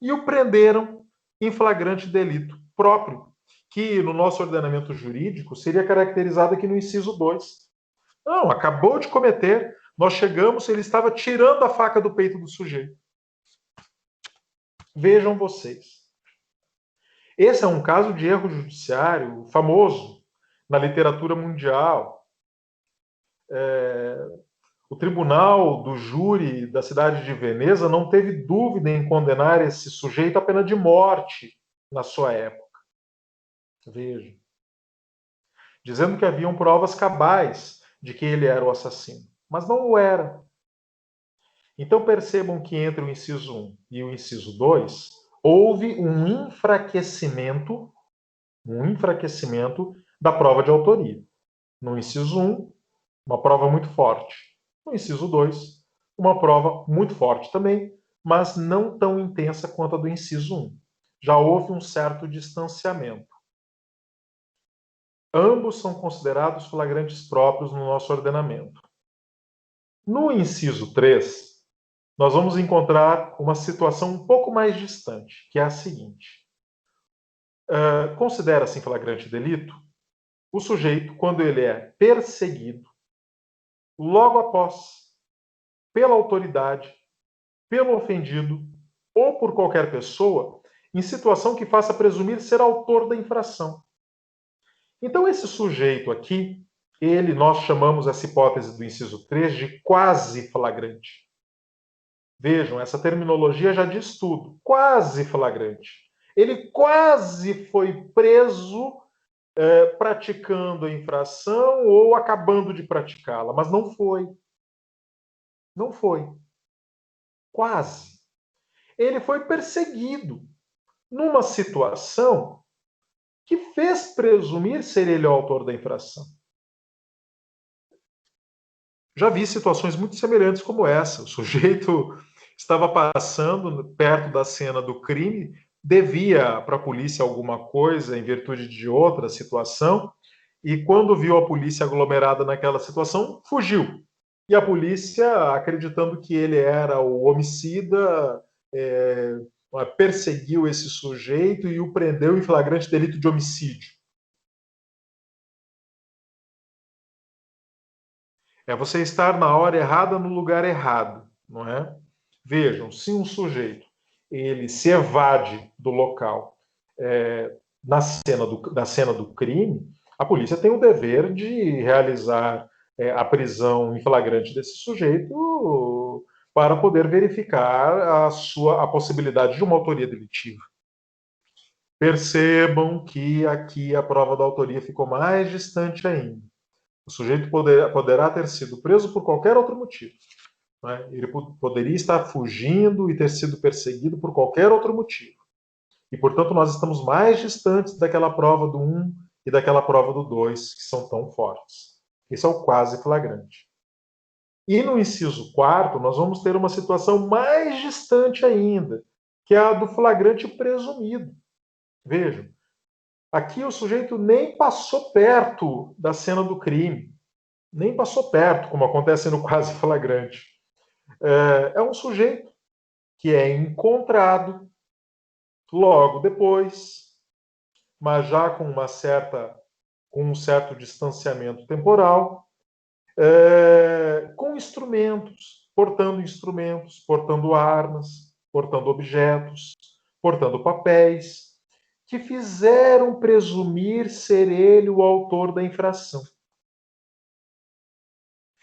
E o prenderam em flagrante delito próprio, que no nosso ordenamento jurídico seria caracterizado aqui no inciso 2. Não, acabou de cometer, nós chegamos, ele estava tirando a faca do peito do sujeito. Vejam vocês. Esse é um caso de erro judiciário famoso na literatura mundial. O tribunal do júri da cidade de Veneza não teve dúvida em condenar esse sujeito à pena de morte na sua época. Veja. Dizendo que haviam provas cabais de que ele era o assassino, mas não o era. Então percebam que entre o inciso 1 e o inciso 2 houve um enfraquecimento da prova de autoria. No inciso 1, uma prova muito forte. No inciso 2, uma prova muito forte também, mas não tão intensa quanto a do inciso 1. Já houve um certo distanciamento. Ambos são considerados flagrantes próprios no nosso ordenamento. No inciso 3, nós vamos encontrar uma situação um pouco mais distante, que é a seguinte. Considera-se em flagrante delito o sujeito quando ele é perseguido logo após, pela autoridade, pelo ofendido ou por qualquer pessoa, em situação que faça presumir ser autor da infração. Então, esse sujeito aqui, nós chamamos essa hipótese do inciso 3 de quase flagrante. Vejam, essa terminologia já diz tudo. Quase flagrante. Ele quase foi preso praticando a infração ou acabando de praticá-la, mas não foi. Não foi. Quase. Ele foi perseguido numa situação que fez presumir ser ele o autor da infração. Já vi situações muito semelhantes como essa. O sujeito estava passando perto da cena do crime, devia para a polícia alguma coisa em virtude de outra situação, e quando viu a polícia aglomerada naquela situação, fugiu. E a polícia, acreditando que ele era o homicida, perseguiu esse sujeito e o prendeu em flagrante delito de homicídio. É você estar na hora errada, no lugar errado, não é? Vejam, se um sujeito ele se evade do local na cena do crime, a polícia tem o dever de realizar a prisão em flagrante desse sujeito para poder verificar a possibilidade de uma autoria delitiva. Percebam que aqui a prova da autoria ficou mais distante ainda. O sujeito poderá ter sido preso por qualquer outro motivo. Né? Ele poderia estar fugindo e ter sido perseguido por qualquer outro motivo. E, portanto, nós estamos mais distantes daquela prova do 1 e daquela prova do 2, que são tão fortes. Esse é o quase flagrante. E no inciso 4, nós vamos ter uma situação mais distante ainda, que é a do flagrante presumido. Vejam, aqui o sujeito nem passou perto da cena do crime, nem passou perto, como acontece no quase flagrante. É um sujeito que é encontrado logo depois, mas já com um certo distanciamento temporal, com instrumentos, portando armas, portando objetos, portando papéis, que fizeram presumir ser ele o autor da infração.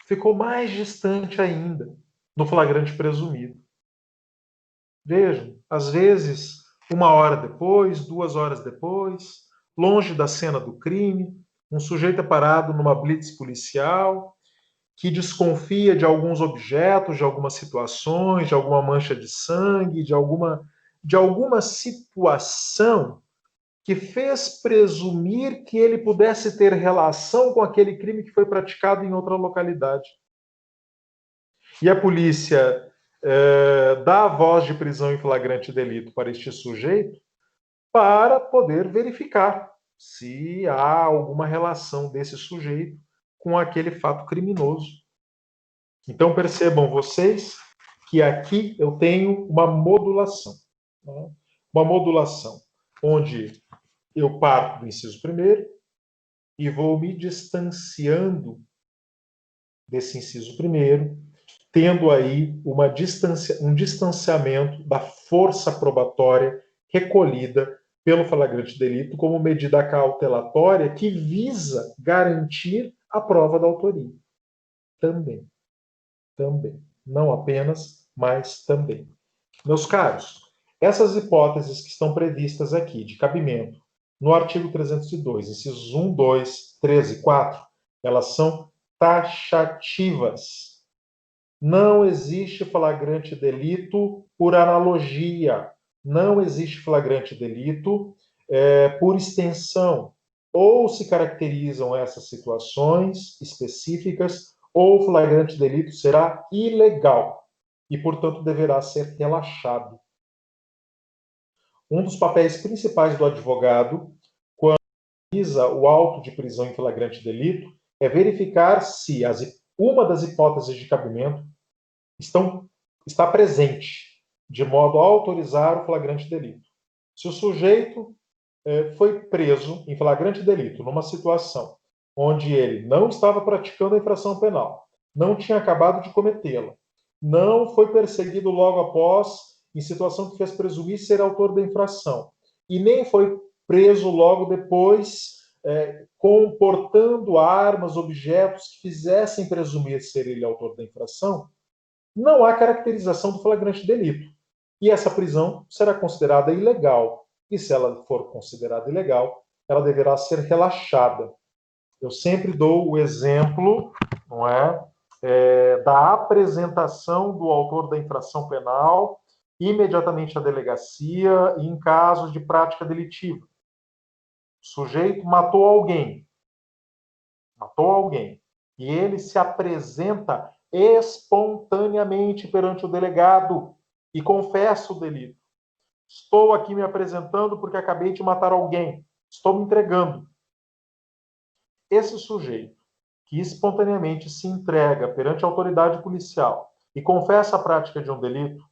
Ficou mais distante ainda, no flagrante presumido. Vejam, às vezes, 1 hora depois, 2 horas depois, longe da cena do crime, um sujeito é parado numa blitz policial que desconfia de alguns objetos, de algumas situações, de alguma mancha de sangue, de alguma situação que fez presumir que ele pudesse ter relação com aquele crime que foi praticado em outra localidade. E a polícia dá a voz de prisão em flagrante delito para este sujeito para poder verificar se há alguma relação desse sujeito com aquele fato criminoso. Então percebam vocês que aqui eu tenho uma modulação. Né? Uma modulação onde eu parto do inciso primeiro e vou me distanciando desse inciso primeiro, tendo aí um distanciamento da força probatória recolhida pelo flagrante delito como medida cautelatória que visa garantir a prova da autoria. Também. Não apenas, mas também. Meus caros, essas hipóteses que estão previstas aqui de cabimento no artigo 302, incisos 1, 2, 3 e 4, elas são taxativas. Não existe flagrante delito por analogia. Não existe flagrante delito por extensão. Ou se caracterizam essas situações específicas, ou o flagrante delito será ilegal e, portanto, deverá ser relaxado. Um dos papéis principais do advogado, quando realiza o auto de prisão em flagrante delito, é verificar se uma das hipóteses de cabimento está presente, de modo a autorizar o flagrante delito. Se o sujeito foi preso em flagrante delito numa situação onde ele não estava praticando a infração penal, não tinha acabado de cometê-la, não foi perseguido logo após em situação que fez presumir ser autor da infração, e nem foi preso logo depois comportando armas, objetos que fizessem presumir ser ele autor da infração, não há caracterização do flagrante delito. E essa prisão será considerada ilegal. E se ela for considerada ilegal, ela deverá ser relaxada. Eu sempre dou o exemplo, não da apresentação do autor da infração penal imediatamente à delegacia e em casos de prática delitiva. O sujeito matou alguém, e ele se apresenta espontaneamente perante o delegado e confessa o delito. Estou aqui me apresentando porque acabei de matar alguém. Estou me entregando. Esse sujeito que espontaneamente se entrega perante a autoridade policial e confessa a prática de um delito,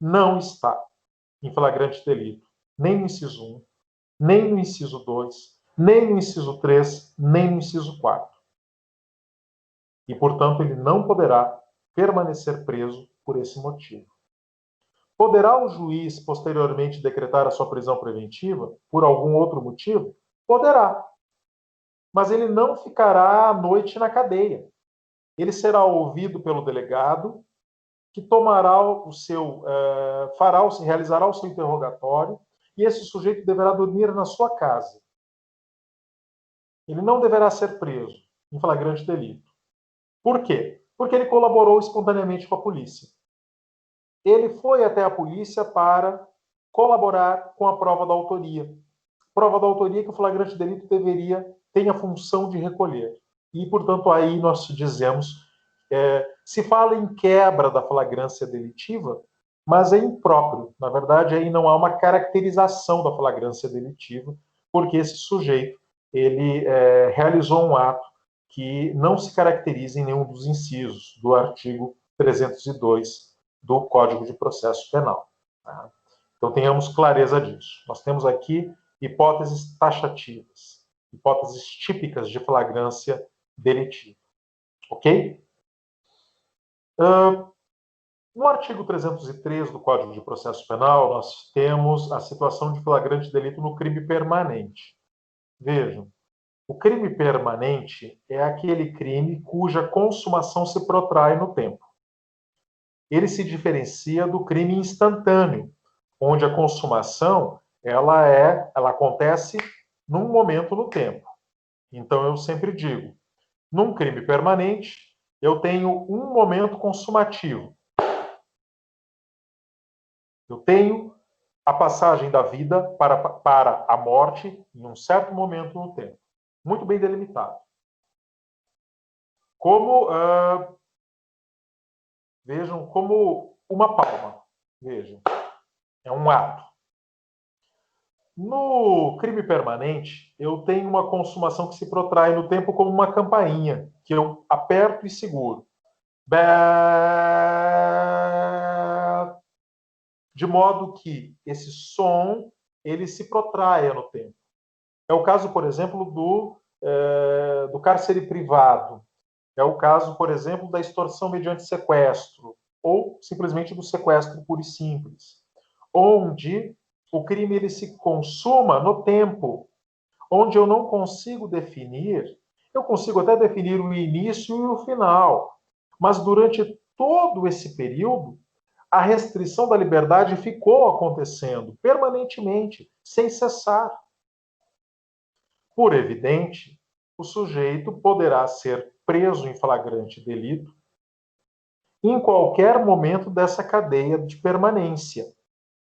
não está em flagrante delito, nem no inciso 1, nem no inciso 2, nem no inciso 3, nem no inciso 4. E, portanto, ele não poderá permanecer preso por esse motivo. Poderá o juiz posteriormente decretar a sua prisão preventiva por algum outro motivo? Poderá. Mas ele não ficará à noite na cadeia. Ele será ouvido pelo delegado, que tomará realizará o seu interrogatório, e esse sujeito deverá dormir na sua casa. Ele não deverá ser preso em flagrante delito. Por quê? Porque ele colaborou espontaneamente com a polícia. Ele foi até a polícia para colaborar com a prova da autoria. Prova da autoria que o flagrante delito tem a função de recolher. E, portanto, aí nós dizemos, se fala em quebra da flagrância delitiva, mas é impróprio. Na verdade, aí não há uma caracterização da flagrância delitiva, porque esse sujeito ele realizou um ato que não se caracteriza em nenhum dos incisos do artigo 302 do Código de Processo Penal. Tá? Então, tenhamos clareza disso. Nós temos aqui hipóteses taxativas, hipóteses típicas de flagrância delitiva. Ok? No artigo 303 do Código de Processo Penal, nós temos a situação de flagrante delito no crime permanente. Vejam, o crime permanente é aquele crime cuja consumação se protrai no tempo. Ele se diferencia do crime instantâneo, onde a consumação ela acontece num momento no tempo. Então eu sempre digo, num crime permanente, eu tenho um momento consumativo. Eu tenho a passagem da vida para a morte em um certo momento no tempo. Muito bem delimitado. Como, vejam, como uma palma. Vejam, é um ato. No crime permanente, eu tenho uma consumação que se protrai no tempo como uma campainha, que eu aperto e seguro. De modo que esse som ele se protraia no tempo. É o caso, por exemplo, do cárcere privado. É o caso, por exemplo, da extorsão mediante sequestro, ou simplesmente do sequestro puro e simples, onde o crime ele se consuma no tempo, onde eu não consigo definir, eu consigo até definir o início e o final, mas durante todo esse período, a restrição da liberdade ficou acontecendo permanentemente, sem cessar. Por evidente, o sujeito poderá ser preso em flagrante delito em qualquer momento dessa cadeia de permanência.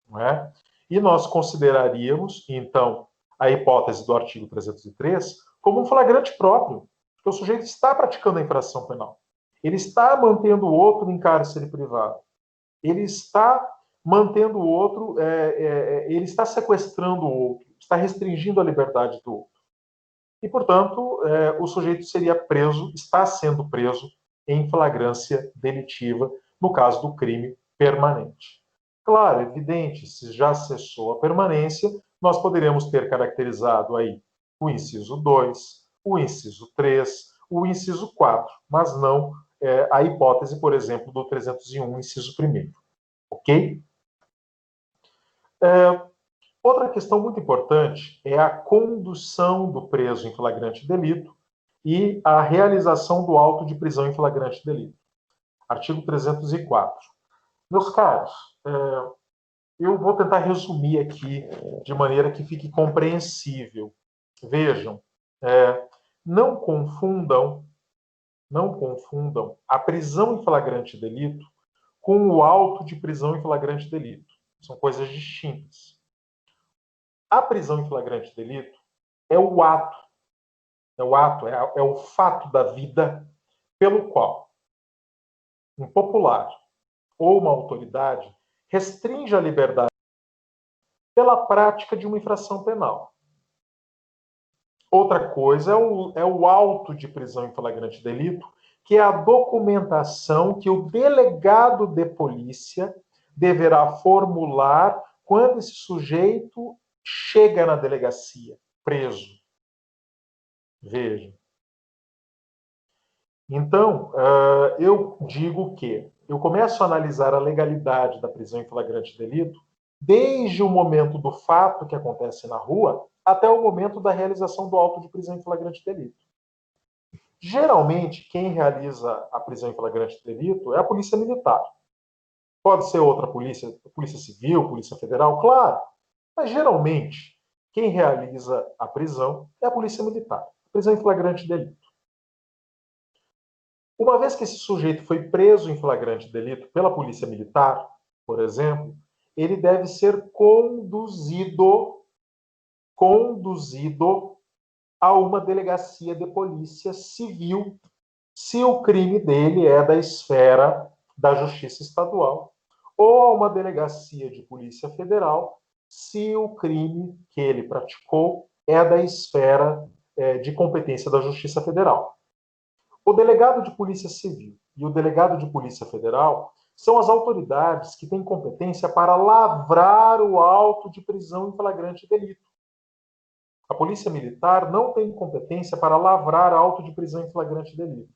Não é? E nós consideraríamos, então, a hipótese do artigo 303 como um flagrante próprio, porque o sujeito está praticando a infração penal. Ele está mantendo o outro em cárcere privado. Ele está mantendo o outro, ele está sequestrando o outro, está restringindo a liberdade do outro. E, portanto, o sujeito seria preso, está sendo preso em flagrância delitiva, no caso do crime permanente. Claro, evidente, se já cessou a permanência, nós poderemos ter caracterizado aí o inciso 2, o inciso 3, o inciso 4, mas não a hipótese, por exemplo, do 301, inciso 1º. Ok? Outra questão muito importante é a condução do preso em flagrante delito e a realização do auto de prisão em flagrante delito. Artigo 304. Meus caros, eu vou tentar resumir aqui de maneira que fique compreensível. Vejam, não confundam a prisão em flagrante delito com o auto de prisão em flagrante delito. São coisas distintas. A prisão em flagrante delito é o ato, é o fato da vida pelo qual um popular ou uma autoridade restringe a liberdade pela prática de uma infração penal. Outra coisa é o auto de prisão em flagrante delito, que é a documentação que o delegado de polícia deverá formular quando esse sujeito chega na delegacia, preso. Veja. Então, eu digo que eu começo a analisar a legalidade da prisão em flagrante delito desde o momento do fato que acontece na rua até o momento da realização do auto de prisão em flagrante delito. Geralmente, quem realiza a prisão em flagrante delito é a polícia militar. Pode ser outra polícia, polícia civil, polícia federal, claro. Mas geralmente, quem realiza a prisão é a polícia militar. Prisão em flagrante delito. Uma vez que esse sujeito foi preso em flagrante delito pela polícia militar, por exemplo, ele deve ser conduzido a uma delegacia de polícia civil, se o crime dele é da esfera da justiça estadual, ou a uma delegacia de polícia federal, se o crime que ele praticou é da esfera de competência da justiça federal. O delegado de polícia civil e o delegado de polícia federal são as autoridades que têm competência para lavrar o auto de prisão em flagrante delito. A polícia militar não tem competência para lavrar auto de prisão em flagrante delito.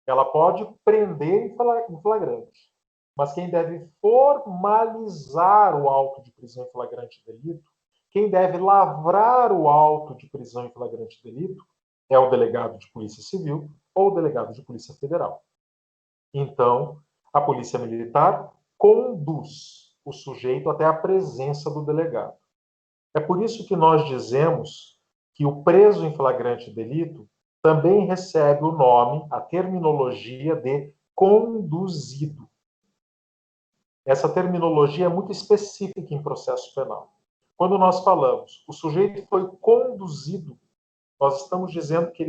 Ela pode prender em flagrante, mas quem deve formalizar o auto de prisão em flagrante delito, quem deve lavrar o auto de prisão em flagrante delito, é o delegado de polícia civil ou o delegado de polícia federal. Então, a polícia militar conduz o sujeito até a presença do delegado. É por isso que nós dizemos que o preso em flagrante delito também recebe o nome, a terminologia de conduzido. Essa terminologia é muito específica em processo penal. Quando nós falamos o sujeito foi conduzido, nós estamos dizendo que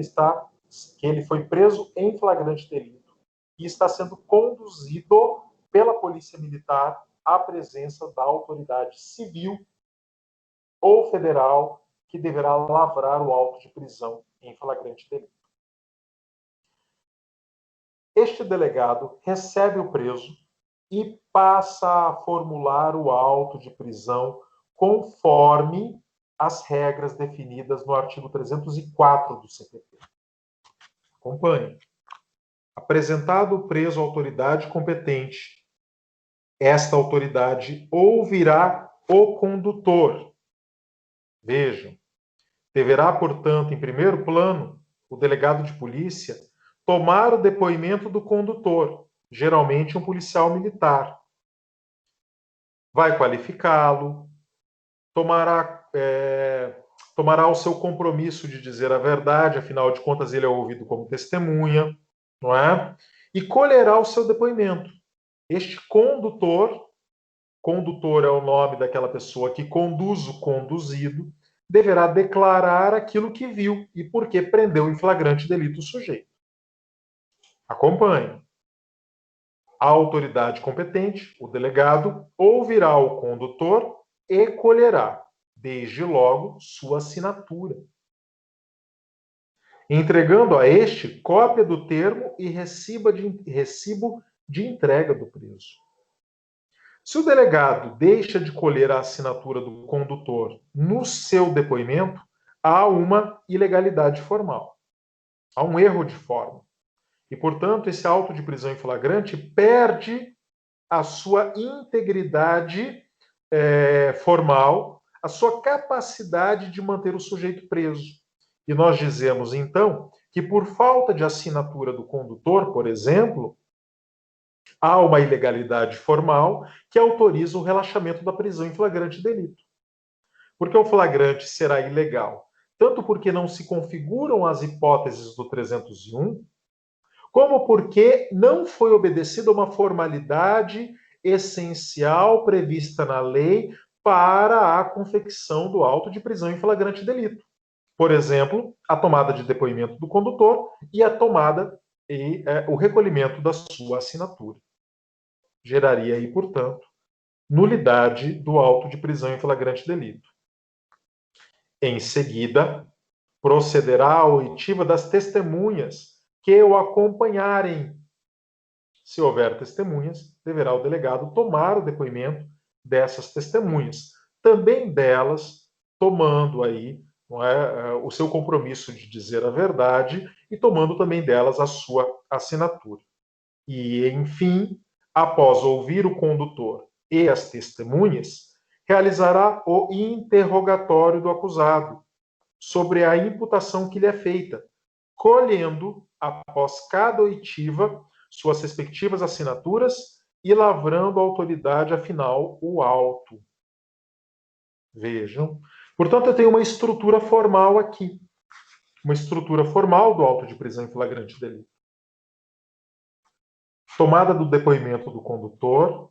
ele foi preso em flagrante delito e está sendo conduzido pela Polícia Militar à presença da autoridade civil ou federal que deverá lavrar o auto de prisão em flagrante delito. Este delegado recebe o preso e passa a formular o auto de prisão conforme as regras definidas no artigo 304 do CPP. Acompanhe. Apresentado o preso à autoridade competente, esta autoridade ouvirá o condutor. Vejam, deverá, portanto, em primeiro plano, o delegado de polícia tomar o depoimento do condutor, geralmente um policial militar. Vai qualificá-lo, tomará o seu compromisso de dizer a verdade, afinal de contas ele é ouvido como testemunha, não é? E colherá o seu depoimento. Este condutor é o nome daquela pessoa que conduz o conduzido, deverá declarar aquilo que viu e por que prendeu em flagrante delito o sujeito. Acompanhe. A autoridade competente, o delegado, ouvirá o condutor e colherá, desde logo, sua assinatura, entregando a este cópia do termo e recibo de entrega do preso. Se o delegado deixa de colher a assinatura do condutor no seu depoimento, há uma ilegalidade formal, há um erro de forma. E, portanto, esse auto de prisão em flagrante perde a sua integridade formal, a sua capacidade de manter o sujeito preso. E nós dizemos, então, que por falta de assinatura do condutor, por exemplo, há uma ilegalidade formal que autoriza o relaxamento da prisão em flagrante delito. Porque o flagrante será ilegal, tanto porque não se configuram as hipóteses do 301, como porque não foi obedecida uma formalidade essencial prevista na lei para a confecção do auto de prisão em flagrante delito. Por exemplo, a tomada de depoimento do condutor e a tomada e o recolhimento da sua assinatura. Geraria aí, portanto, nulidade do auto de prisão em flagrante delito. Em seguida, procederá a oitiva das testemunhas que o acompanharem. Se houver testemunhas, deverá o delegado tomar o depoimento dessas testemunhas, também delas tomando aí o seu compromisso de dizer a verdade e tomando também delas a sua assinatura. E, enfim, após ouvir o condutor e as testemunhas, realizará o interrogatório do acusado sobre a imputação que lhe é feita, colhendo, após cada oitiva, suas respectivas assinaturas e lavrando a autoridade, afinal, o auto. Vejam. Portanto, eu tenho uma estrutura formal aqui. Uma estrutura formal do auto de prisão em flagrante delito. Tomada do depoimento do condutor,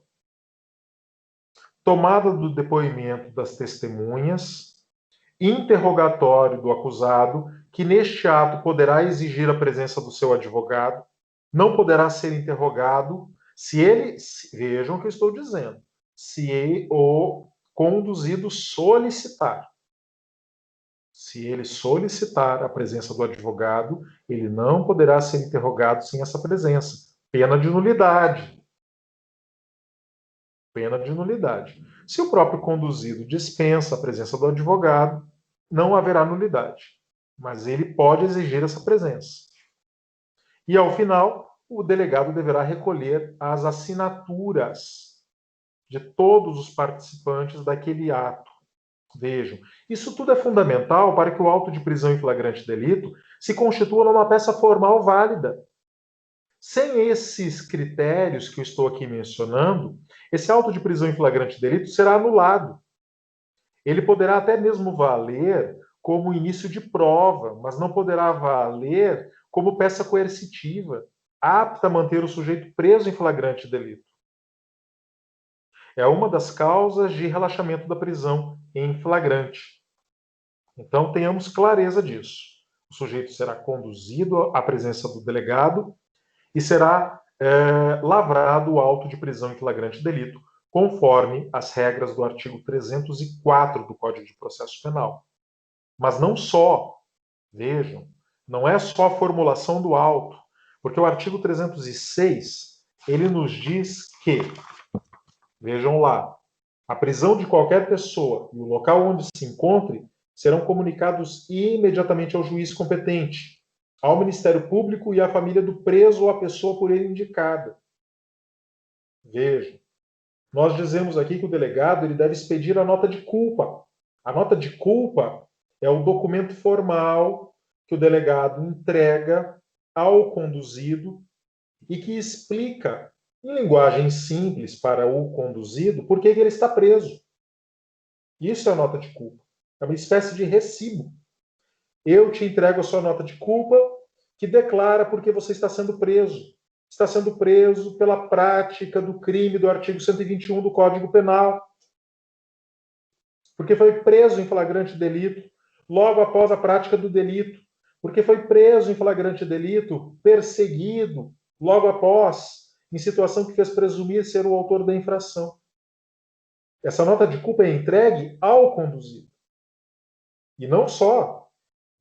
tomada do depoimento das testemunhas, interrogatório do acusado, que neste ato poderá exigir a presença do seu advogado, não poderá ser interrogado vejam o que eu estou dizendo, se o conduzido solicitar. Se ele solicitar a presença do advogado, ele não poderá ser interrogado sem essa presença. Pena de nulidade. Pena de nulidade. Se o próprio conduzido dispensa a presença do advogado, não haverá nulidade. Mas ele pode exigir essa presença. E, ao final, o delegado deverá recolher as assinaturas de todos os participantes daquele ato. Vejam, isso tudo é fundamental para que o auto de prisão em flagrante delito se constitua numa peça formal válida. Sem esses critérios que eu estou aqui mencionando, esse auto de prisão em flagrante delito será anulado. Ele poderá até mesmo valer como início de prova, mas não poderá valer como peça coercitiva, apta a manter o sujeito preso em flagrante delito. É uma das causas de relaxamento da prisão em flagrante. Então, tenhamos clareza disso. O sujeito será conduzido à presença do delegado e será lavrado o auto de prisão em flagrante delito, conforme as regras do artigo 304 do Código de Processo Penal. Mas não só, vejam, não é só a formulação do auto, porque o artigo 306, ele nos diz que, vejam lá, a prisão de qualquer pessoa e o local onde se encontre serão comunicados imediatamente ao juiz competente, ao Ministério Público e à família do preso ou à pessoa por ele indicada. Vejam, nós dizemos aqui que o delegado ele deve expedir a nota de culpa. A nota de culpa é o documento formal que o delegado entrega ao conduzido e que explica, em linguagem simples para o conduzido, por que ele está preso. Isso é a nota de culpa. É uma espécie de recibo. Eu te entrego a sua nota de culpa que declara por que você está sendo preso. Está sendo preso pela prática do crime do artigo 121 do Código Penal. Porque foi preso em flagrante delito logo após a prática do delito. Porque foi preso em flagrante delito, perseguido logo após, em situação que fez presumir ser o autor da infração. Essa nota de culpa é entregue ao conduzido. E não só,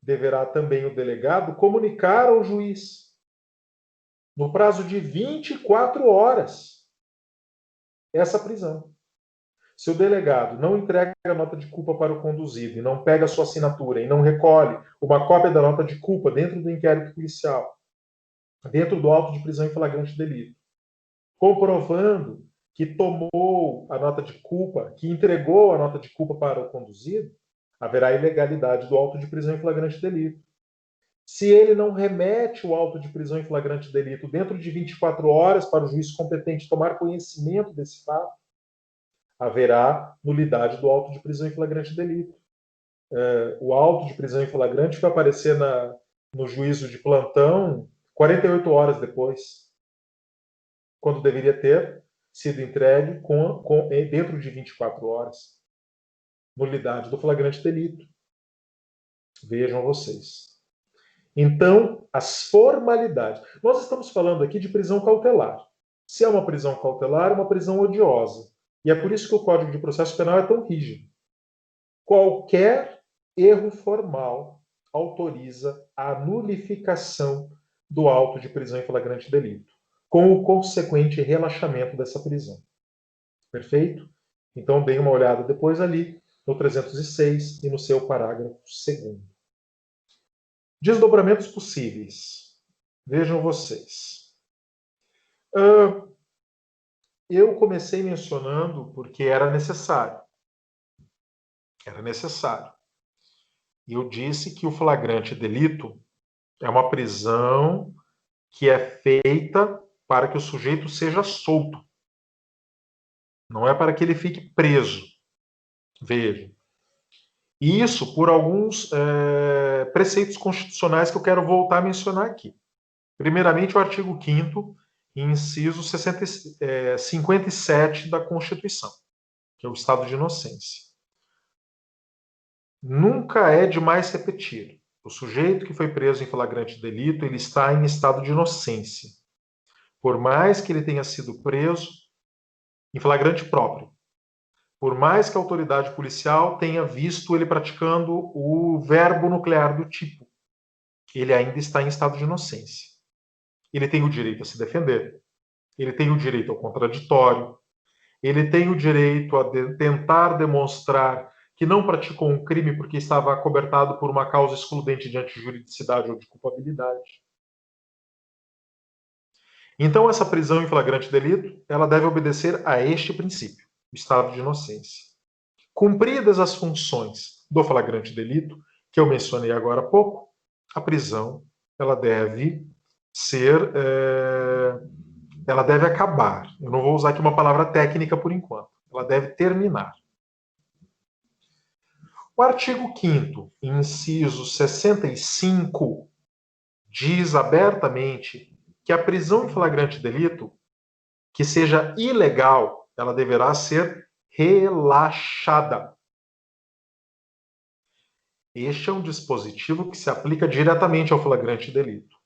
deverá também o delegado comunicar ao juiz, no prazo de 24 horas, essa prisão. Se o delegado não entrega a nota de culpa para o conduzido e não pega a sua assinatura e não recolhe uma cópia da nota de culpa dentro do inquérito policial, dentro do auto de prisão em flagrante delito, comprovando que tomou a nota de culpa, que entregou a nota de culpa para o conduzido, haverá ilegalidade do auto de prisão em flagrante delito. Se ele não remete o auto de prisão em flagrante delito dentro de 24 horas para o juiz competente tomar conhecimento desse fato, haverá nulidade do auto de prisão em flagrante delito. O auto de prisão em flagrante vai aparecer no juízo de plantão 48 horas depois, quando deveria ter sido entregue dentro de 24 horas. Nulidade do flagrante delito. Vejam vocês. Então, as formalidades. Nós estamos falando aqui de prisão cautelar. Se é uma prisão cautelar, é uma prisão odiosa. E é por isso que o Código de Processo Penal é tão rígido. Qualquer erro formal autoriza a nulificação do auto de prisão em flagrante delito, com o consequente relaxamento dessa prisão. Perfeito? Então, deem uma olhada depois ali no 306 e no seu parágrafo 2º. Desdobramentos possíveis. Vejam vocês. Eu comecei mencionando porque era necessário. Era necessário. E eu disse que o flagrante delito é uma prisão que é feita para que o sujeito seja solto. Não é para que ele fique preso. Veja. E isso por alguns preceitos constitucionais que eu quero voltar a mencionar aqui. Primeiramente, o artigo 5º, inciso 57 da Constituição, que é o estado de inocência. Nunca é demais repetir. O sujeito que foi preso em flagrante delito, ele está em estado de inocência. Por mais que ele tenha sido preso em flagrante próprio. Por mais que a autoridade policial tenha visto ele praticando o verbo nuclear do tipo, ele ainda está em estado de inocência. Ele tem o direito a se defender, ele tem o direito ao contraditório, ele tem o direito a tentar demonstrar que não praticou um crime porque estava acobertado por uma causa excludente de antijuridicidade ou de culpabilidade. Então, essa prisão em flagrante delito, ela deve obedecer a este princípio, o estado de inocência. Cumpridas as funções do flagrante delito, que eu mencionei agora há pouco, a prisão ela deve ser, ela deve acabar. Eu não vou usar aqui uma palavra técnica por enquanto. Ela deve terminar. O artigo 5º, inciso 65, diz abertamente que a prisão em flagrante delito, que seja ilegal, ela deverá ser relaxada. Este é um dispositivo que se aplica diretamente ao flagrante delito.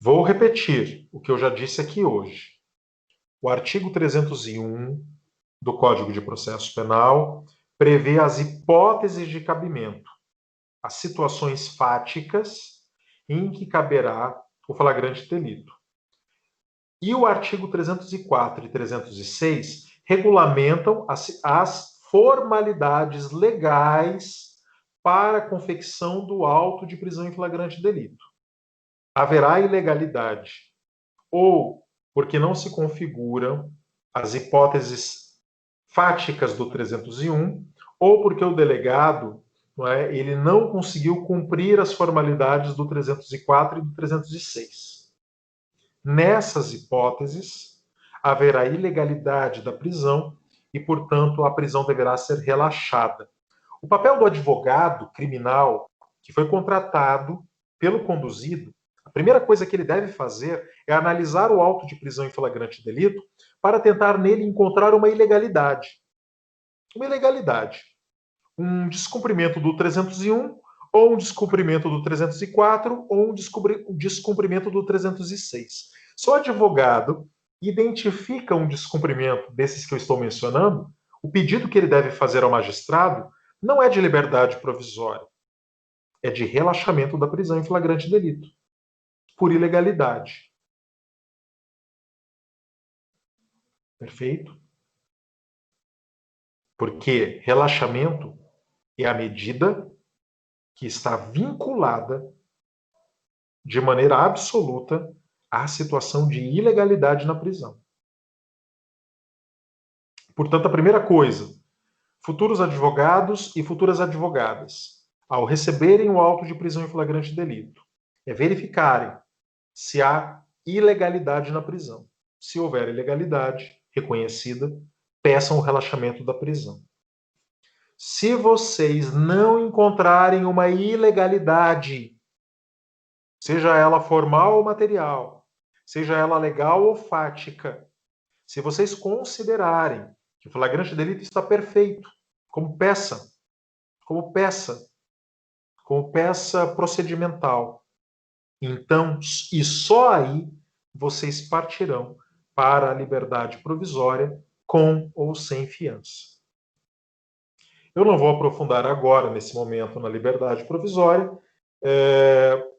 Vou repetir o que eu já disse aqui hoje. O artigo 301 do Código de Processo Penal prevê as hipóteses de cabimento, as situações fáticas em que caberá o flagrante delito. E o artigo 304 e 306 regulamentam as formalidades legais para a confecção do auto de prisão em flagrante delito. Haverá ilegalidade ou porque não se configuram as hipóteses fáticas do 301, ou porque o delegado ele não conseguiu cumprir as formalidades do 304 e do 306. Nessas hipóteses, haverá ilegalidade da prisão e, portanto, a prisão deverá ser relaxada. O papel do advogado criminal que foi contratado pelo conduzido, a primeira coisa que ele deve fazer é analisar o auto de prisão em flagrante delito para tentar nele encontrar uma ilegalidade. Uma ilegalidade. Um descumprimento do 301, ou um descumprimento do 304, ou um descumprimento do 306. Se o advogado identifica um descumprimento desses que eu estou mencionando, o pedido que ele deve fazer ao magistrado não é de liberdade provisória, é de relaxamento da prisão em flagrante delito, por ilegalidade. Perfeito? Porque relaxamento é a medida que está vinculada de maneira absoluta à situação de ilegalidade na prisão. Portanto, a primeira coisa, futuros advogados e futuras advogadas, ao receberem o auto de prisão em flagrante delito, é verificarem se há ilegalidade na prisão. Se houver ilegalidade reconhecida, peçam o relaxamento da prisão. Se vocês não encontrarem uma ilegalidade, seja ela formal ou material, seja ela legal ou fática, se vocês considerarem que o flagrante delito está perfeito, como peça procedimental, então, e só aí, vocês partirão para a liberdade provisória com ou sem fiança. Eu não vou aprofundar agora, nesse momento, na liberdade provisória,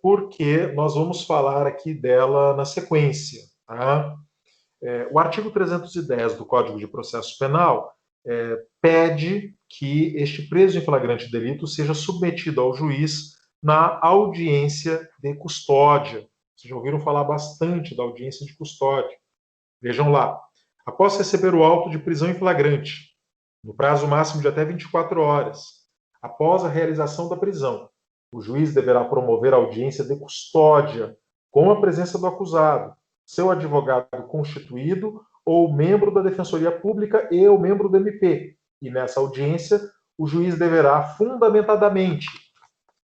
porque nós vamos falar aqui dela na sequência. Tá? O artigo 310 do Código de Processo Penal pede que este preso em flagrante delito seja submetido ao juiz na audiência de custódia. Vocês já ouviram falar bastante da audiência de custódia. Vejam lá. Após receber o auto de prisão em flagrante, no prazo máximo de até 24 horas, após a realização da prisão, o juiz deverá promover a audiência de custódia com a presença do acusado, seu advogado constituído ou membro da Defensoria Pública e o membro do MP. E nessa audiência, o juiz deverá fundamentadamente,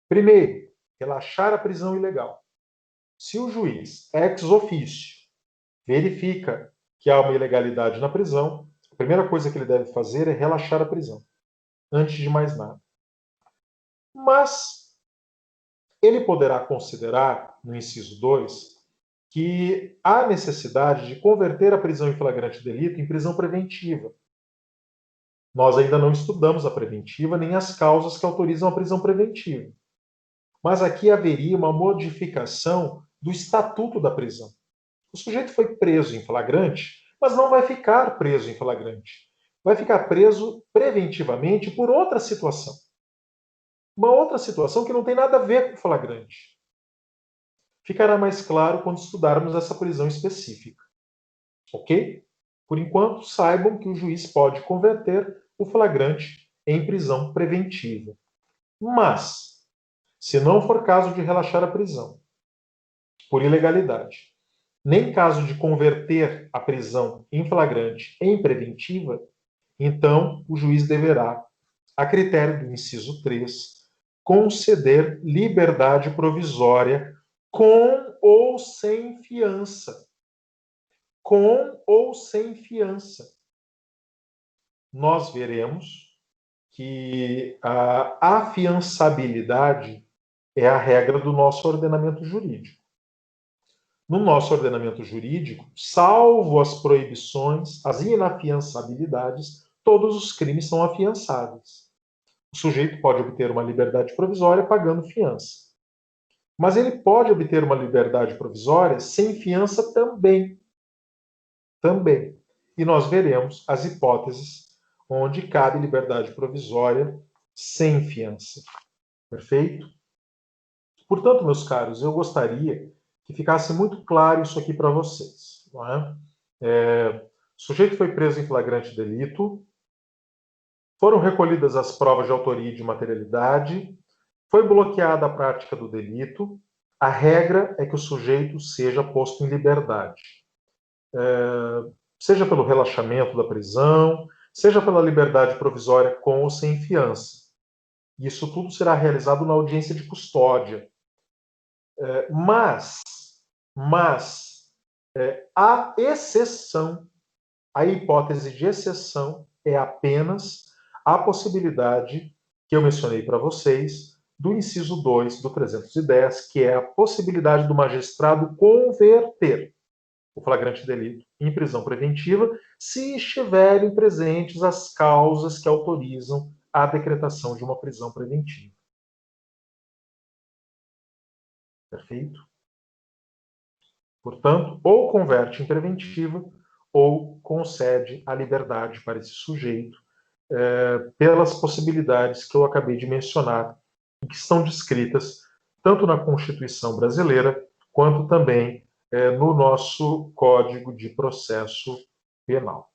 primeiro, relaxar a prisão ilegal. Se o juiz, ex officio, verifica que há uma ilegalidade na prisão, a primeira coisa que ele deve fazer é relaxar a prisão, antes de mais nada. Mas ele poderá considerar, no inciso 2, que há necessidade de converter a prisão em flagrante delito em prisão preventiva. Nós ainda não estudamos a preventiva nem as causas que autorizam a prisão preventiva. Mas aqui haveria uma modificação do estatuto da prisão. O sujeito foi preso em flagrante, mas não vai ficar preso em flagrante. Vai ficar preso preventivamente por outra situação. Uma outra situação que não tem nada a ver com flagrante. Ficará mais claro quando estudarmos essa prisão específica. Ok? Por enquanto, saibam que o juiz pode converter o flagrante em prisão preventiva. Mas, se não for caso de relaxar a prisão por ilegalidade, nem caso de converter a prisão em flagrante em preventiva, então o juiz deverá, a critério do inciso 3, conceder liberdade provisória com ou sem fiança. Com ou sem fiança. nós veremos que a afiançabilidade é a regra do nosso ordenamento jurídico. No nosso ordenamento jurídico, salvo as proibições, as inafiançabilidades, todos os crimes são afiançáveis. O sujeito pode obter uma liberdade provisória pagando fiança. Mas ele pode obter uma liberdade provisória sem fiança também. Também. E nós veremos as hipóteses onde cabe liberdade provisória sem fiança. Perfeito? Portanto, meus caros, eu gostaria que ficasse muito claro isso aqui para vocês. Não é? O sujeito foi preso em flagrante delito, foram recolhidas as provas de autoria e de materialidade, foi bloqueada a prática do delito, a regra é que o sujeito seja posto em liberdade. Seja pelo relaxamento da prisão, seja pela liberdade provisória com ou sem fiança. Isso tudo será realizado na audiência de custódia. Mas a exceção, a hipótese de exceção é apenas a possibilidade que eu mencionei para vocês do inciso 2 do 310, que é a possibilidade do magistrado converter o flagrante delito em prisão preventiva se estiverem presentes as causas que autorizam a decretação de uma prisão preventiva. Perfeito? Portanto, ou converte em preventiva ou concede a liberdade para esse sujeito pelas possibilidades que eu acabei de mencionar e que estão descritas tanto na Constituição brasileira quanto também no nosso Código de Processo Penal.